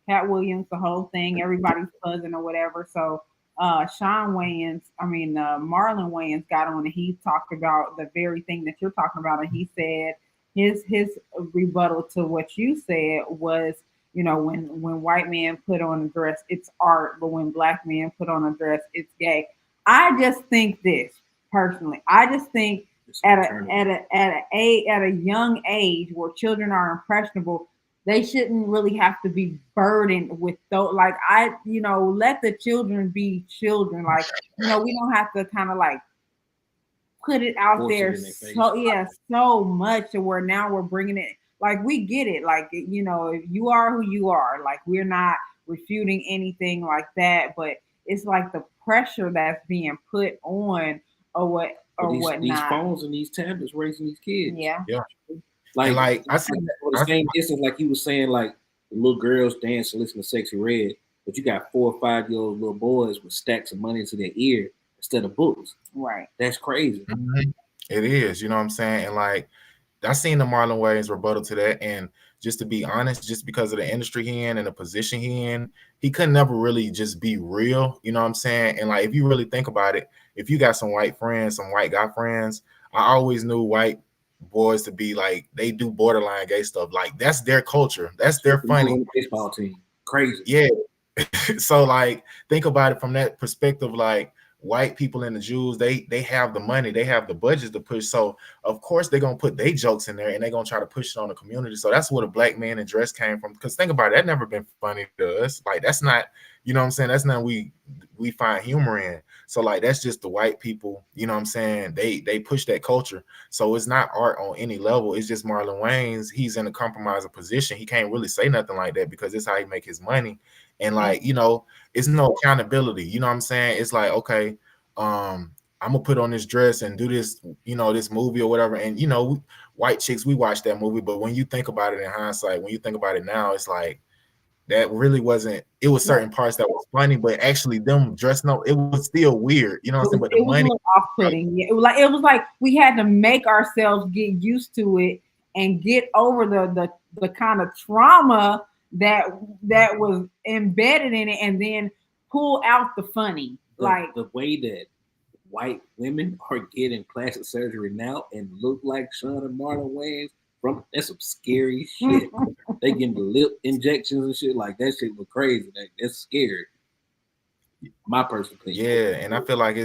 Cat Williams, the whole thing, everybody's cousin or whatever. So Marlon Wayans got on and he talked about the very thing that you're talking about, and he said his rebuttal to what you said was, when white men put on a dress, it's art, but when black men put on a dress, it's gay. I just think this personally. I just think at a young age where children are impressionable, they shouldn't really have to be burdened with those. Like let the children be children. Like we don't have to kind of like put it out there so much to where now we're bringing it, like we get it, like if you are who you are, like we're not refuting anything like that, but it's like the pressure that's being put on or these whatnot. phones and these tablets raising these kids. Yeah. Like I see the same instance, like you were saying, like the little girls dance and listen to Sexy Red, but you got 4 or 5-year-old little boys with stacks of money into their ear instead of books. Right. That's crazy. Mm-hmm. It is, you know what I'm saying? And like I seen the Marlon Wayans rebuttal to that. And just to be honest, just because of the industry he in and the position he in, he could never really just be real, you know what I'm saying? And like if you really think about it, if you got some white friends, some white guy friends, I always knew white boys to be like they do borderline gay stuff. Like that's their culture. That's their funny baseball team. Crazy. Yeah. So like think about it from that perspective. Like white people and the Jews, they have the money, they have the budgets to push. So of course they're gonna put their jokes in there and they're gonna try to push it on the community. So that's where the black man in dress came from. Because think about it, that never been funny to us. Like that's not, you know what I'm saying? That's not we find humor in. So like that's just the white people, you know what I'm saying? They push that culture. So it's not art on any level. It's just Marlon Wayans. He's in a compromising position. He can't really say nothing like that because it's how he make his money. And like, you know, it's no accountability. You know what I'm saying? It's like, okay, I'm gonna put on this dress and do this, you know, this movie or whatever. And you know, white chicks, we watched that movie, but when you think about it in hindsight, when you think about it now, it's like that really wasn't. It was certain parts that was funny, but actually them dressing up, it was still weird. You know what I'm saying? But the It was a money, little off-putting. Yeah, it was like we had to make ourselves get used to it and get over the kind of trauma that was embedded in it, and then pull out the funny. Like the way that white women are getting plastic surgery now and look like Sean and Marlon Wayans, from that's some scary shit. They getting the lip injections and shit, like that shit look crazy. That's scary. My personal opinion. yeah. And I feel like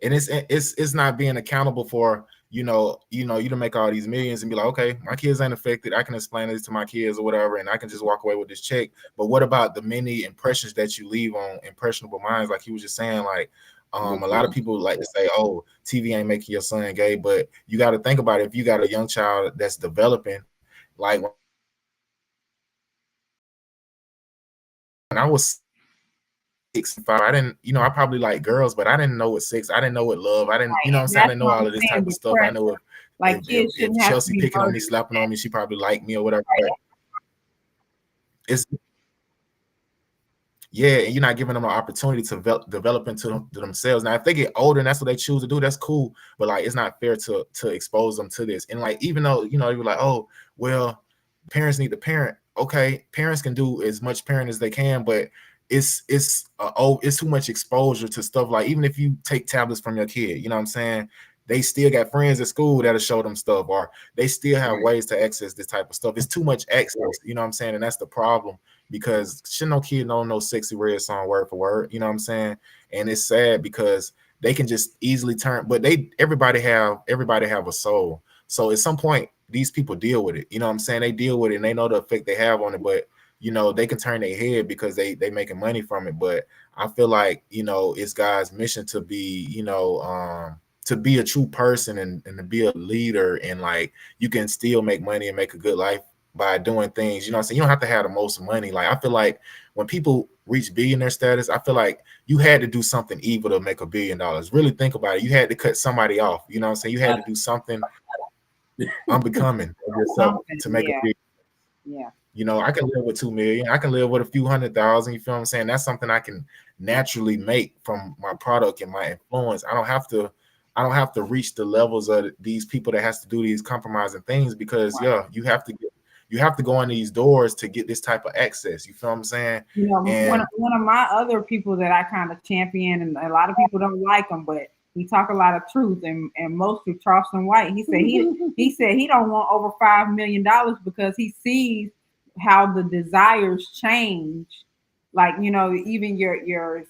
it's not being accountable for, you know, you to make all these millions and be like, okay, my kids ain't affected. I can explain this to my kids or whatever, and I can just walk away with this check. But what about the many impressions that you leave on impressionable minds? Like he was just saying, like a lot of people like to say, oh, TV ain't making your son gay, but you got to think about it. If you got a young child that's developing, like when I was 6 and 5, I didn't, you know, I probably like girls, but I didn't know what sex, I didn't know what love, I didn't, you know what I'm saying? I didn't know all of this type of stuff. I know if Chelsea picking on me, slapping on me, she probably liked me or whatever. But it's yeah, and you're not giving them an opportunity to develop into themselves. Now, if they get older and that's what they choose to do, that's cool. But like, it's not fair to expose them to this. And like, even though, you know, you're like, oh, well, parents need to parent. Okay, parents can do as much parent as they can, but it's too much exposure to stuff. Like even if you take tablets from your kid, you know what I'm saying, they still got friends at school that'll show them stuff, or they still have ways to access this type of stuff. It's too much access, you know what I'm saying, and that's the problem, because shit, no kid know no Sexy Red song word for word, you know what I'm saying, and it's sad because they can just easily turn, but everybody have a soul. So at some point, these people deal with it, you know what I'm saying, they deal with it and they know the effect they have on it, but you know, they can turn their head because they making money from it. But I feel like, you know, it's God's mission to be, you know, to be a true person and to be a leader, and like you can still make money and make a good life by doing things, you know what I'm saying? You don't have to have the most money. Like I feel like when people reach billionaire status, I feel like you had to do something evil to make $1 billion. Really think about it. You had to cut somebody off, you know what I'm saying? You had to do something unbecoming of yourself to make a big. Yeah. You know, I can live with 2 million. I can live with a few 100,000. You feel what I'm saying? That's something I can naturally make from my product and my influence. I don't have to reach the levels of these people that has to do these compromising things, because you have to go in these doors to get this type of access. You feel what I'm saying? You know, and one of my other people that I kind of champion, and a lot of people don't like him, but he talk a lot of truth, and mostly Charleston White. He said he don't want over $5 million because he sees how the desires change. Like, you know, even your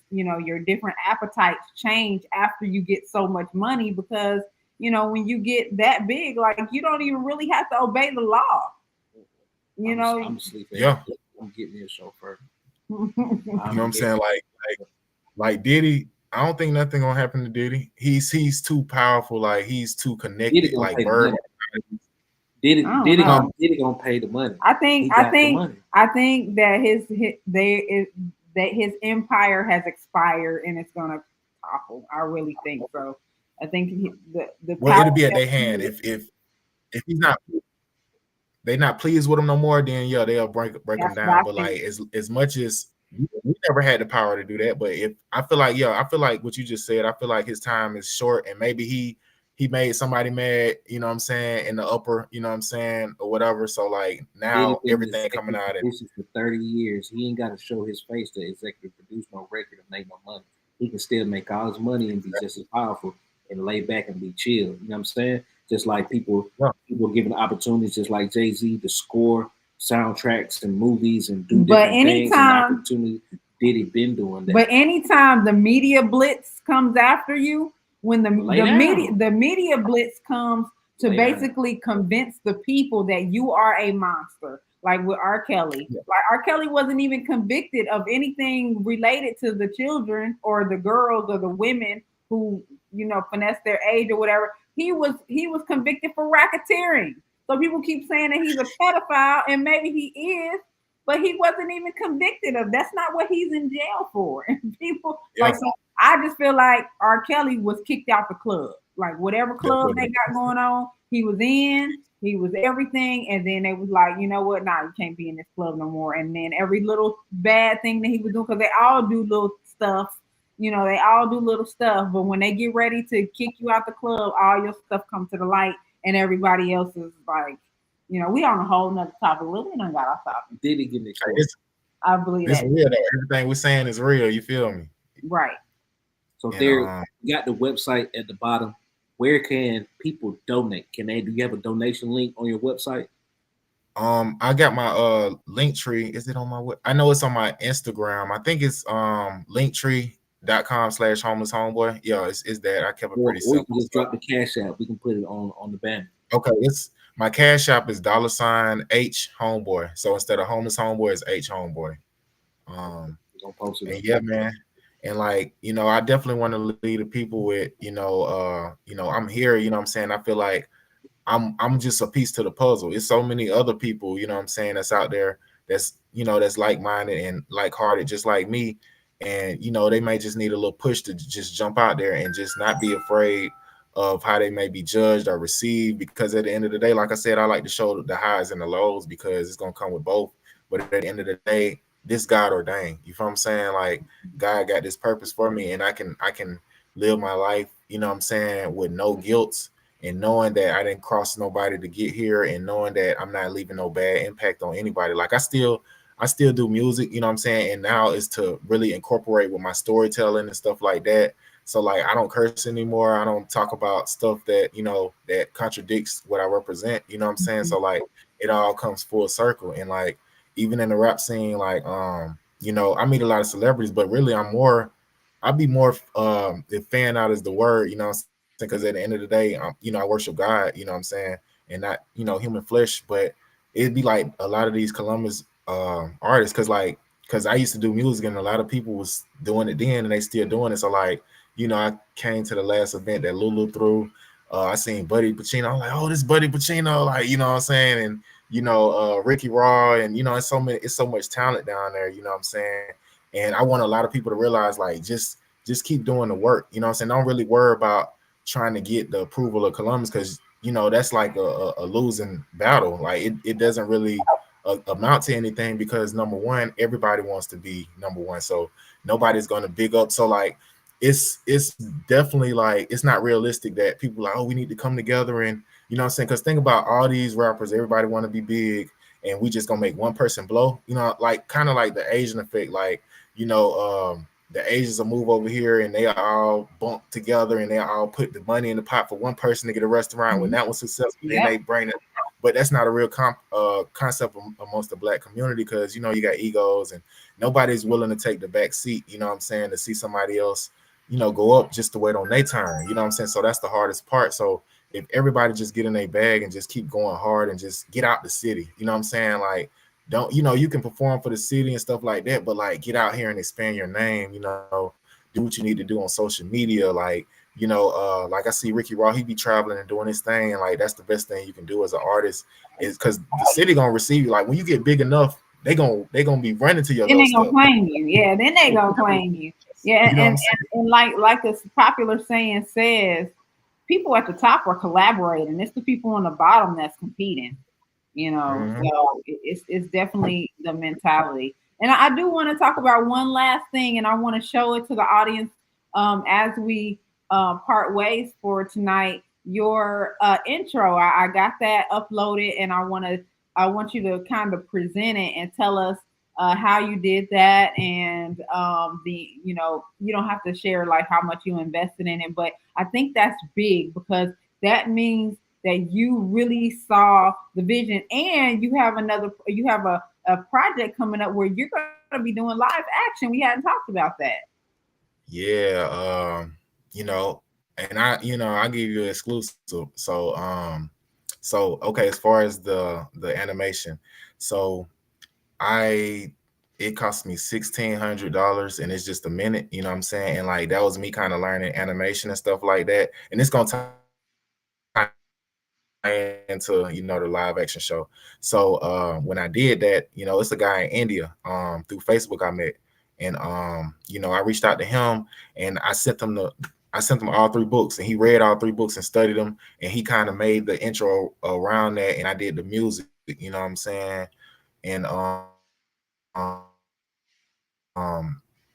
you know, your different appetites change after you get so much money, because you know, when you get that big, like you don't even really have to obey the law. You know, I'm sleeping. Yeah. I'm getting me a chauffeur. You know what I'm saying? Like Diddy, I don't think nothing gonna happen to Diddy. He's too powerful. Like he's too connected. Like Bird. Diddy gonna pay the money. I think that his empire has expired and it's gonna topple. I really think so. I think well, it'll be at their hand. If he's not, they not pleased with him no more, then yeah, they'll break him down. But like as much as we never had the power to do that, but if I feel like what you just said, I feel like his time is short, and maybe he made somebody mad, you know what I'm saying, in the upper, you know what I'm saying, or whatever. So like now everything coming out and for 30 years, he ain't got to show his face to executive produce no record and make no money. He can still make all his money and be just as powerful and lay back and be chill. You know what I'm saying? Just like people given opportunities, just like Jay-Z, to score soundtracks and movies and do But different things and anytime, opportunity. Diddy been doing that. but anytime the media blitz comes after you, when Lay the media blitz comes to Lay down. basically convince the people that you are a monster, like with R. Kelly. Yeah. Like R. Kelly wasn't even convicted of anything related to the children or the girls or the women who, finessed their age or whatever. He was convicted for racketeering. So people keep saying that he's a pedophile, and maybe he is, but he wasn't even convicted of. That's not what he's in jail for. And people Yeah, so I just feel like R. Kelly was kicked out the club. Like whatever club they definitely. got going on, he was in. He was everything, and then they was like, you know what? Nah, you can't be in this club no more. And then every little bad thing that he was doing, because they all do little stuff. They all do little stuff. But when they get ready to kick you out the club, all your stuff comes to the light, and everybody else is like, we on a whole nother topic. We done got our topic. Diddy getting exposed. It's, I believe it's that. real though. Everything we're saying is real. You feel me? Right. So And there, you got the website at the bottom. Where can people donate? Do you have a donation link on your website? I got my link tree. Is it on my I know it's on my Instagram. I think it's linktree.com/homeless homeboy. Yeah, it's that. I kept it pretty Or you simple. can just drop the cash app. We can put it on the banner. Okay, it's my cash app is $H homeboy. So instead of homeless homeboy, it's H homeboy. We're gonna post it And up. yeah, man. And like, I definitely want to lead the people with, I'm here, what I'm saying? I feel like I'm just a piece to the puzzle. It's so many other people, what I'm saying, that's out there that's like-minded and like-hearted, just like me. And they might just need a little push to just jump out there and just not be afraid of how they may be judged or received. Because at the end of the day, like I said, I like to show the highs and the lows because it's gonna come with both. But at the end of the day, this God ordained. You feel what I'm saying? Like God got this purpose for me, and I can live my life, what I'm saying, with no guilt, and knowing that I didn't cross nobody to get here, and knowing that I'm not leaving no bad impact on anybody. Like I still do music, what I'm saying, and now is to really incorporate with my storytelling and stuff like that. So like I don't curse anymore. I don't talk about stuff that that contradicts what I represent. You know what I'm saying? So like it all comes full circle. And like even in the rap scene, like I meet a lot of celebrities, but really I'd be more if fan out is the word, because at the end of the day, I worship God, what I'm saying, and not human flesh. But it'd be like a lot of these Columbus artists, because I used to do music, and a lot of people was doing it then, and they still doing it. So like I came to the last event that Lulu threw. I seen Buddy Pacino. I'm like, oh, this Buddy Pacino, like what I'm saying, and Ricky Raw, and it's so much talent down there, what I'm saying. And I want a lot of people to realize, like, just keep doing the work, what I'm saying. Don't really worry about trying to get the approval of Columbus, because that's like a losing battle. Like it doesn't really amount to anything, because number one, everybody wants to be number one, so nobody's going to big up. So like it's definitely like it's not realistic that people like, oh, we need to come together, and what I'm saying, because think about all these rappers, everybody want to be big, and we just gonna make one person blow, like kind of like the Asian effect, like the Asians will move over here and they all bump together and they all put the money in the pot for one person to get a restaurant. When that was successful, then they bring it. But that's not a real concept amongst the Black community, because you got egos and nobody's willing to take the back seat, what I'm saying, to see somebody else go up just to wait on their turn, what I'm saying. So that's the hardest part. So if everybody just get in their bag and just keep going hard and just get out the city, what I'm saying, like don't you can perform for the city and stuff like that, but like get out here and expand your name, do what you need to do on social media. Like like I see Ricky Raw, he be traveling and doing his thing, and like that's the best thing you can do as an artist, is because the city gonna receive you. Like when you get big enough, they gonna be running to your then they gonna stuff. claim you. Yeah, then they gonna claim you. Yeah, and like this popular saying says, people at the top are collaborating. It's the people on the bottom that's competing. So it's definitely the mentality. And I do want to talk about one last thing, and I want to show it to the audience as we part ways for tonight. Your intro, I got that uploaded, and I want you to kind of present it and tell us how you did that, and you don't have to share like how much you invested in it, but I think that's big, because that means that you really saw the vision, and you have a project coming up where you're going to be doing live action. We hadn't talked about that. Yeah, and I give you an exclusive. So okay, as far as the animation, so I it cost me $1,600 and it's just a minute, you know what I'm saying? And like that was me kind of learning animation and stuff like that. And it's gonna tie into the live action show. So when I did that, it's a guy in India through Facebook I met. And I reached out to him and I sent him all three books and he read all three books and studied them and he kind of made the intro around that and I did the music, you know what I'm saying? And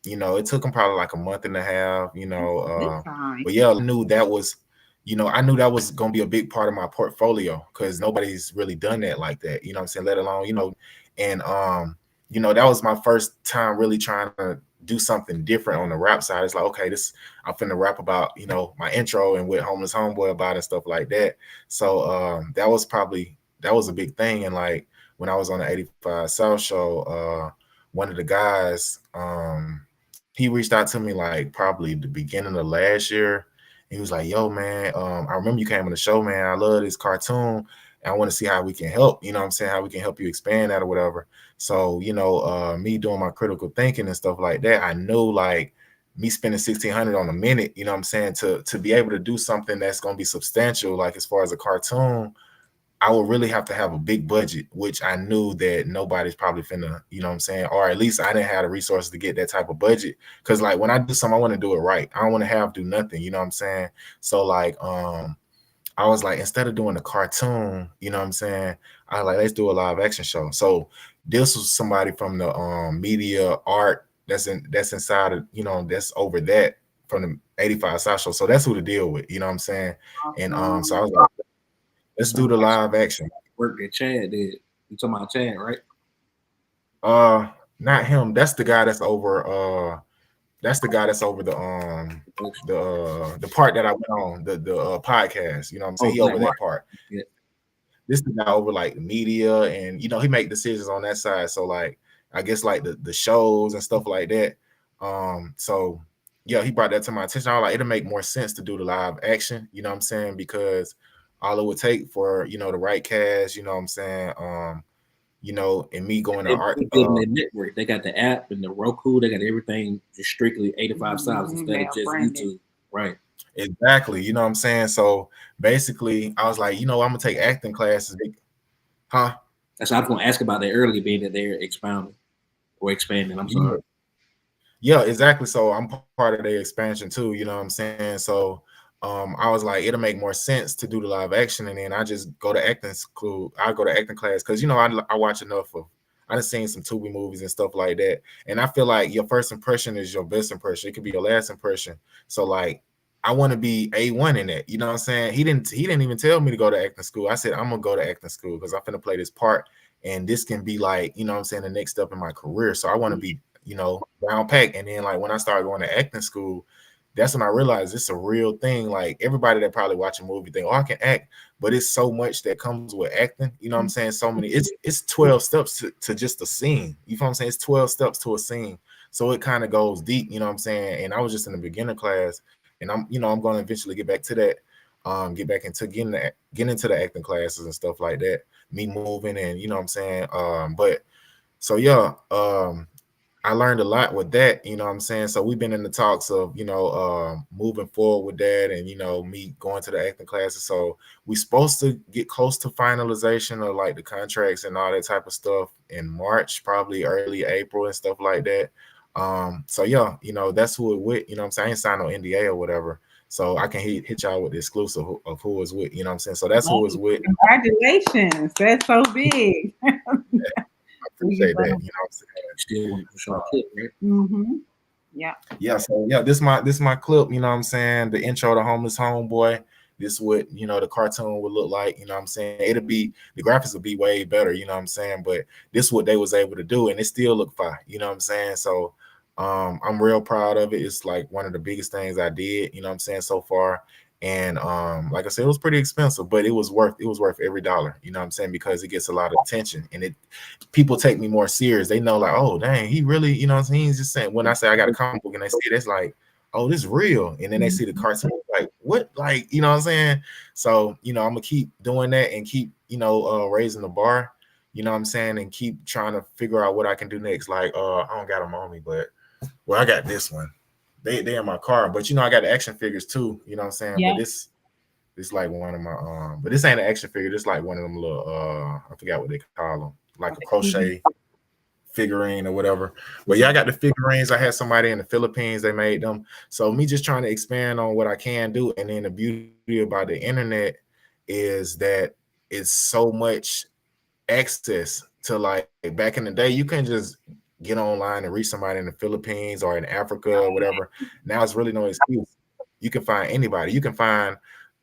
it took him probably like a month and a half, Good but yeah, time. I knew that was gonna be a big part of my portfolio because nobody's really done that like that, you know what I'm saying? Let alone, and that was my first time really trying to do something different on the rap side. It's like, okay, I'm finna rap about, my intro and what Homeless Homeboy about and stuff like that. So that was a big thing. And like when I was on the 85 South show, one of the guys, he reached out to me like probably the beginning of last year. He was like, "Yo, man, I remember you came on the show, man. I love this cartoon. And I want to see how we can help. You know what I'm saying? How we can help you expand that or whatever." So, me doing my critical thinking and stuff like that, I knew like me spending 1,600 on a minute, you know what I'm saying, to be able to do something that's gonna be substantial, like as far as a cartoon, I would really have to have a big budget, which I knew that nobody's probably finna, you know what I'm saying? Or at least I didn't have the resources to get that type of budget. Cause like when I do something, I want to do it right. I don't want to do nothing, you know what I'm saying? So like I was like, instead of doing a cartoon, you know what I'm saying? I was like, let's do a live action show. So this was somebody from the media art that's inside of, that's over that from the 85 South show. So that's who to deal with, you know what I'm saying? And so I Awesome. was like, let's do Sound the like live action. work that Chad did. You talking about Chad, right? Uh, Not him. That's the guy that's over the part that I went on the podcast. You know what I'm saying? Oh, He Black over Mark. that part. Yeah. This the guy over like media and he make decisions on that side. So like I guess like the shows and stuff like that. So yeah, he brought that to my attention. I was like, it'll make more sense to do the live action, you know what I'm saying? Because all it would take for, the right cast, you know what I'm saying? And me going to art They building their network. They got the app and the Roku. They got everything just strictly 85 South instead They of are just branded. YouTube. Right. exactly, you know what I'm saying? So basically I was like, I'm gonna take acting classes. Huh? That's what I was going to ask about that earlier, being that they're expounding or expanding. I'm Yeah. sorry. Yeah, exactly. So I'm part of their expansion too, you know what I'm saying? So I was like, it'll make more sense to do the live action and then I just go to acting school. I go to acting class because I watch enough of I done seen some Tubi movies and stuff like that. And I feel like your first impression is your best impression. It could be your last impression. So like I want to be A1 in that. You know what I'm saying? He didn't even tell me to go to acting school. I said, I'm gonna go to acting school because I'm finna play this part and this can be like, you know what I'm saying, the next step in my career. So I want to be down pack. And then like when I started going to acting school, that's when I realized it's a real thing. Like everybody that probably watch a movie think, oh, I can act, but it's so much that comes with acting. You know what I'm saying? So many, it's 12 steps to just a scene. You know what I'm saying? It's 12 steps to a scene. So it kind of goes deep, you know what I'm saying? And I was just in the beginner class and I'm going to eventually get back to that. Get back into getting into the acting classes and stuff like that. Me moving and you know what I'm saying. But so yeah, I learned a lot with that, you know what I'm saying? So we've been in the talks of, moving forward with that and, me going to the acting classes. So we supposed to get close to finalization of like the contracts and all that type of stuff in March, probably early April and stuff like that. So yeah, that's who it with, you know what I'm saying? I ain't signed no NDA or whatever. So I can hit y'all with the exclusive of who is with, you know what I'm saying? So that's who is with. Congratulations. That's so big. I appreciate that, you know what I'm saying? Still want to push on clip, right? Mm-hmm. Yeah. Yeah, so yeah, this my clip, you know what I'm saying? The intro to Homeless Homeboy. This what the cartoon would look like, you know what I'm saying? The graphics will be way better, you know what I'm saying? But this what they was able to do and it still look fine, you know what I'm saying? So I'm real proud of it. It's like one of the biggest things I did, you know what I'm saying, so far. And like I said, it was pretty expensive, but it was worth every dollar, you know what I'm saying? Because it gets a lot of attention, and it people take me more serious. They know like, oh dang, he really, you know what I'm saying? He's just saying, when I say I got a comic book and they see it, it's like, oh, this is real. And then they see the cartoon, like, what? Like, you know what I'm saying? So, you know, I'm gonna keep doing that and keep, you know, raising the bar, you know what I'm saying, and keep trying to figure out what I can do next. Like, I don't got them on me, but well, I got this one. They in my car, but you know, I got the action figures too, you know what I'm saying? Yeah. But this like one of my but this ain't an action figure, this like one of them little I forgot what they call them, like a crochet figurine or whatever. But yeah, I got the figurines. I had somebody in the Philippines, they made them. So me just trying to expand on what I can do. And then the beauty about the internet is that it's so much access to, like back in the day, you can just get online and reach somebody in the Philippines or in Africa or whatever. Now it's really no excuse. You can find anybody. You can find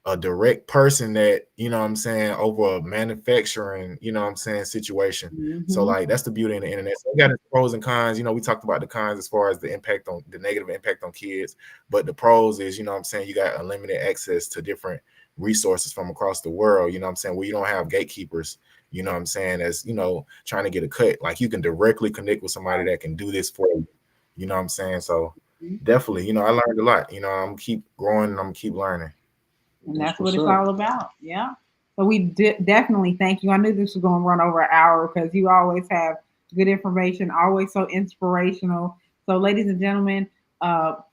a direct person that, you know what I'm saying, over a manufacturing, you know what I'm saying, situation. So like that's the beauty in the internet. So we got its pros and cons. You know, we talked about the cons as far as the impact on the negative impact on kids, but the pros is, you know what I'm saying, you got unlimited access to different resources from across the world, you know what I'm saying, where you don't have gatekeepers, you know what I'm saying, as, you know, trying to get a cut. Like you can directly connect with somebody that can do this for you, you know what I'm saying? So definitely, you know, I learned a lot. You know, I'm keep growing and I'm keep learning. And that's what it's all about. Yeah. So we definitely thank you. I knew this was going to run over an hour because you always have good information, always so inspirational. So, ladies and gentlemen,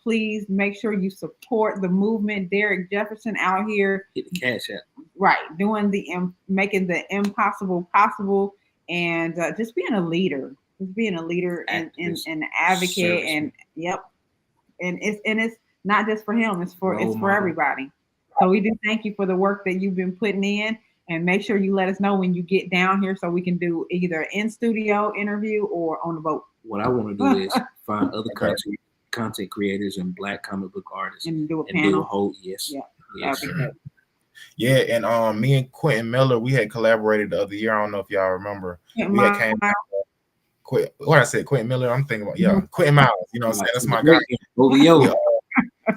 please make sure you support the movement. Derek Jefferson out here, Hit the cash app. right, doing making the impossible possible, and just being a leader, and an advocate, and yep, and it's not just for him; it's for everybody. So we do thank you for the work that you've been putting in, and make sure you let us know when you get down here so we can do either in studio interview or on the boat. What I want to do is find other content creators and Black comic book artists and do a panel. Do a whole yes. Yeah, and me and Quentin Miller, we had collaborated the other year. I don't know if y'all remember. We had came. What I said, Quentin Miller. I'm thinking about Quentin Miles. You know what I'm saying? That's my guy.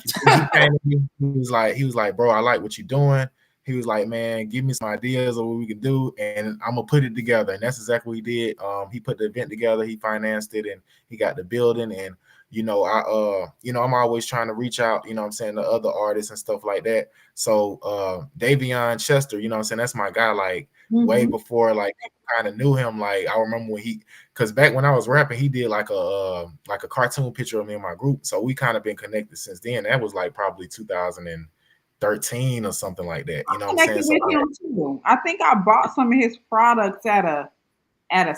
He came to me, he was like, bro, I like what you're doing. He was like, man, give me some ideas of what we could do, and I'm gonna put it together. And that's exactly what he did. He put the event together, he financed it, and he got the building. And you know, I'm always trying to reach out, you know what I'm saying, to other artists and stuff like that. So Davion Chester, you know what I'm saying, that's my guy, like way before like people kind of knew him. Like I remember when because back when I was rapping, he did like a cartoon picture of me in my group. So we kind of been connected since then. That was like probably 2013 or something like that. You know what I'm saying? With him too. I think I bought some of his products at a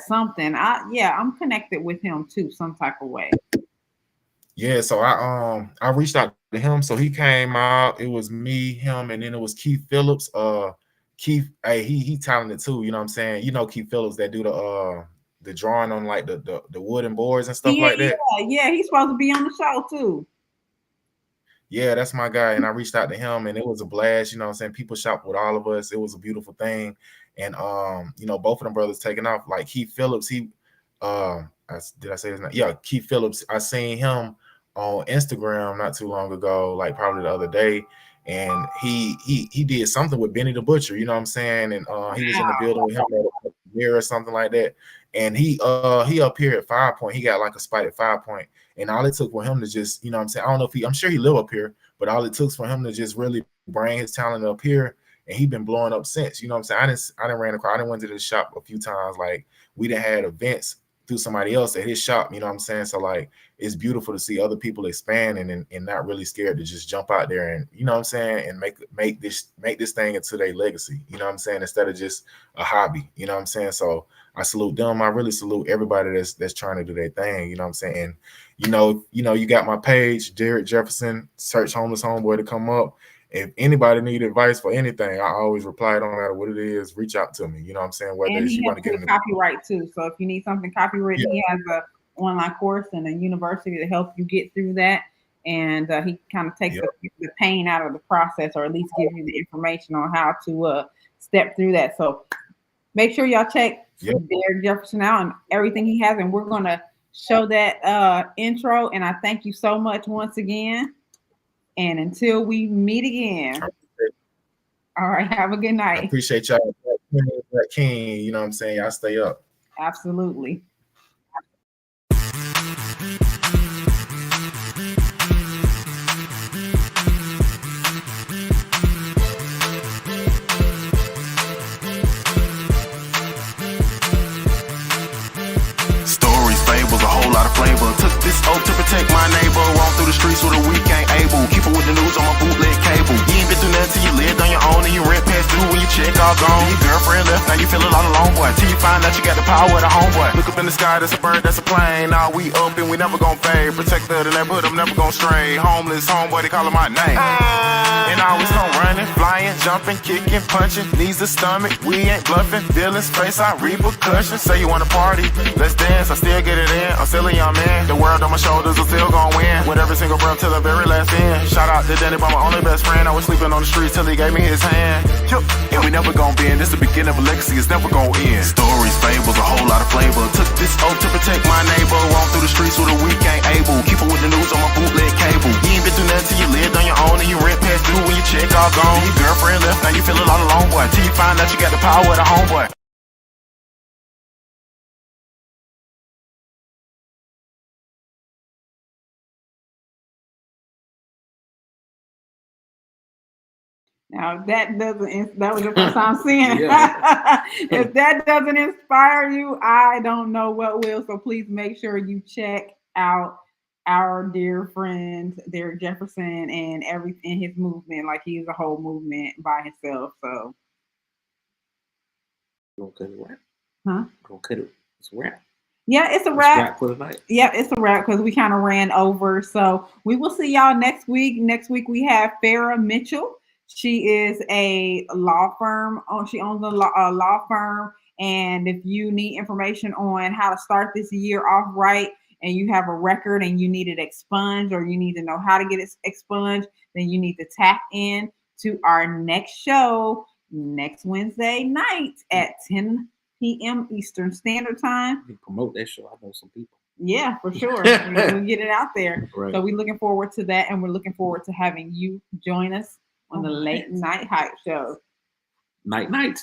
something. I'm connected with him too, some type of way. Yeah, so I reached out to him. So he came out. It was me, him, and then it was Keith Phillips. Keith, hey, he talented too. You know what I'm saying? You know Keith Phillips that do the drawing on like the wooden boards and stuff like that. Yeah, he's supposed to be on the show too. Yeah, that's my guy. And I reached out to him, and it was a blast. You know what I'm saying? People shopped with all of us. It was a beautiful thing. And you know, both of them brothers taking off. Like Keith Phillips, did I say his name? Yeah, Keith Phillips. I seen him on Instagram not too long ago, like probably the other day, and he did something with Benny the Butcher, you know what I'm saying, and he was in the building with him at mirror or something like that, and he up here at 5 Point, he got like a spot at 5 Point, and all it took for him to just, you know what I'm saying, I don't know if I'm sure he live up here, but all it took for him to just really bring his talent up here, and he been blowing up since, you know what I'm saying. I didn't ran across, I didn't went to the shop a few times, like we done had events through somebody else at his shop, you know what I'm saying? So like it's beautiful to see other people expanding and not really scared to just jump out there and, you know what I'm saying, and make this thing into their legacy, you know what I'm saying, instead of just a hobby, you know what I'm saying? So I salute them. I really salute everybody that's trying to do their thing, you know what I'm saying? And you got my page, Derek Jefferson, search Homeless Homeboy to come up. If anybody need advice for anything, I always reply, don't matter what it is, reach out to me. You know what I'm saying? Whether you want to get into copyright too. So if you need something copywritten, he has a online course and a university to help you get through that. And he kind of takes the pain out of the process, or at least give you the information on how to step through that. So make sure y'all check Derek Jefferson out and everything he has. And we're going to show that intro. And I thank you so much once again. And until we meet again. All right. Have a good I night. appreciate y'all. Black King, you know what I'm saying? Y'all stay up. Absolutely. Stories, fables, a whole lot of flavor. Took this oath to protect my neighbor. Roam through the streets with a week ain't able. Keep up with the news on my bootleg cable. You ain't been through nothing till you lived on your own, and you rent past due when you check all gone. Your girlfriend left, now you feel a lot alone, boy. Till you find out you got the power of the homeboy. Look up in the sky, that's a bird, that's a plane. Now we up and we never gon' fade. Protect the neighborhood, I'm never gon' stray. Homeless homeboy, they calling my name. And I always come running, flying, jumping, kicking, punching. Knees to stomach, we ain't bluffing. Feeling space, I repercussion. Say you wanna party, let's dance. I still get it in, I'm still a young man. The world on my shoulders, I'm still gon' win. With every single breath till the very last end. Shout out to Danny, but my only best friend. I was sleeping on the streets till he gave me his hand. And we never gon' bend, this the beginning of a legacy, it's never gon' end. Stories, fables, a whole lot of flavor. Took this oath to protect my neighbor. Roam through the streets with a week ain't able. Keep up with the news on my bootleg cable. You ain't been through nothing till you lived on your own, and you rent past due when you check all gone. Your girlfriend left, now you feel a lot alone, boy. Till you find out you got the power of the homeboy. Now, if that doesn't, that was your first time seeing it. Yeah. If that doesn't inspire you, I don't know what will. So please make sure you check out our dear friend Derek Jefferson and everything, his movement. Like he's a whole movement by himself. So, Gonna cut it wrap. huh? Gonna cut it. It's a wrap. Yeah, it's a It's wrap. for the night. Yeah, it's a wrap because we kind of ran over. So we will see y'all next week. Next week we have Farrah Mitchell. She is a law firm. She owns a law firm. And if you need information on how to start this year off right, and you have a record and you need it expunged, or you need to know how to get it expunged, then you need to tap in to our next show next Wednesday night at 10 p.m. Eastern Standard Time. You promote that show. I know some people. Yeah, for sure. We'll get it out there. Right. So we're looking forward to that, and we're looking forward to having you join us on the late night hype show. Night. Night.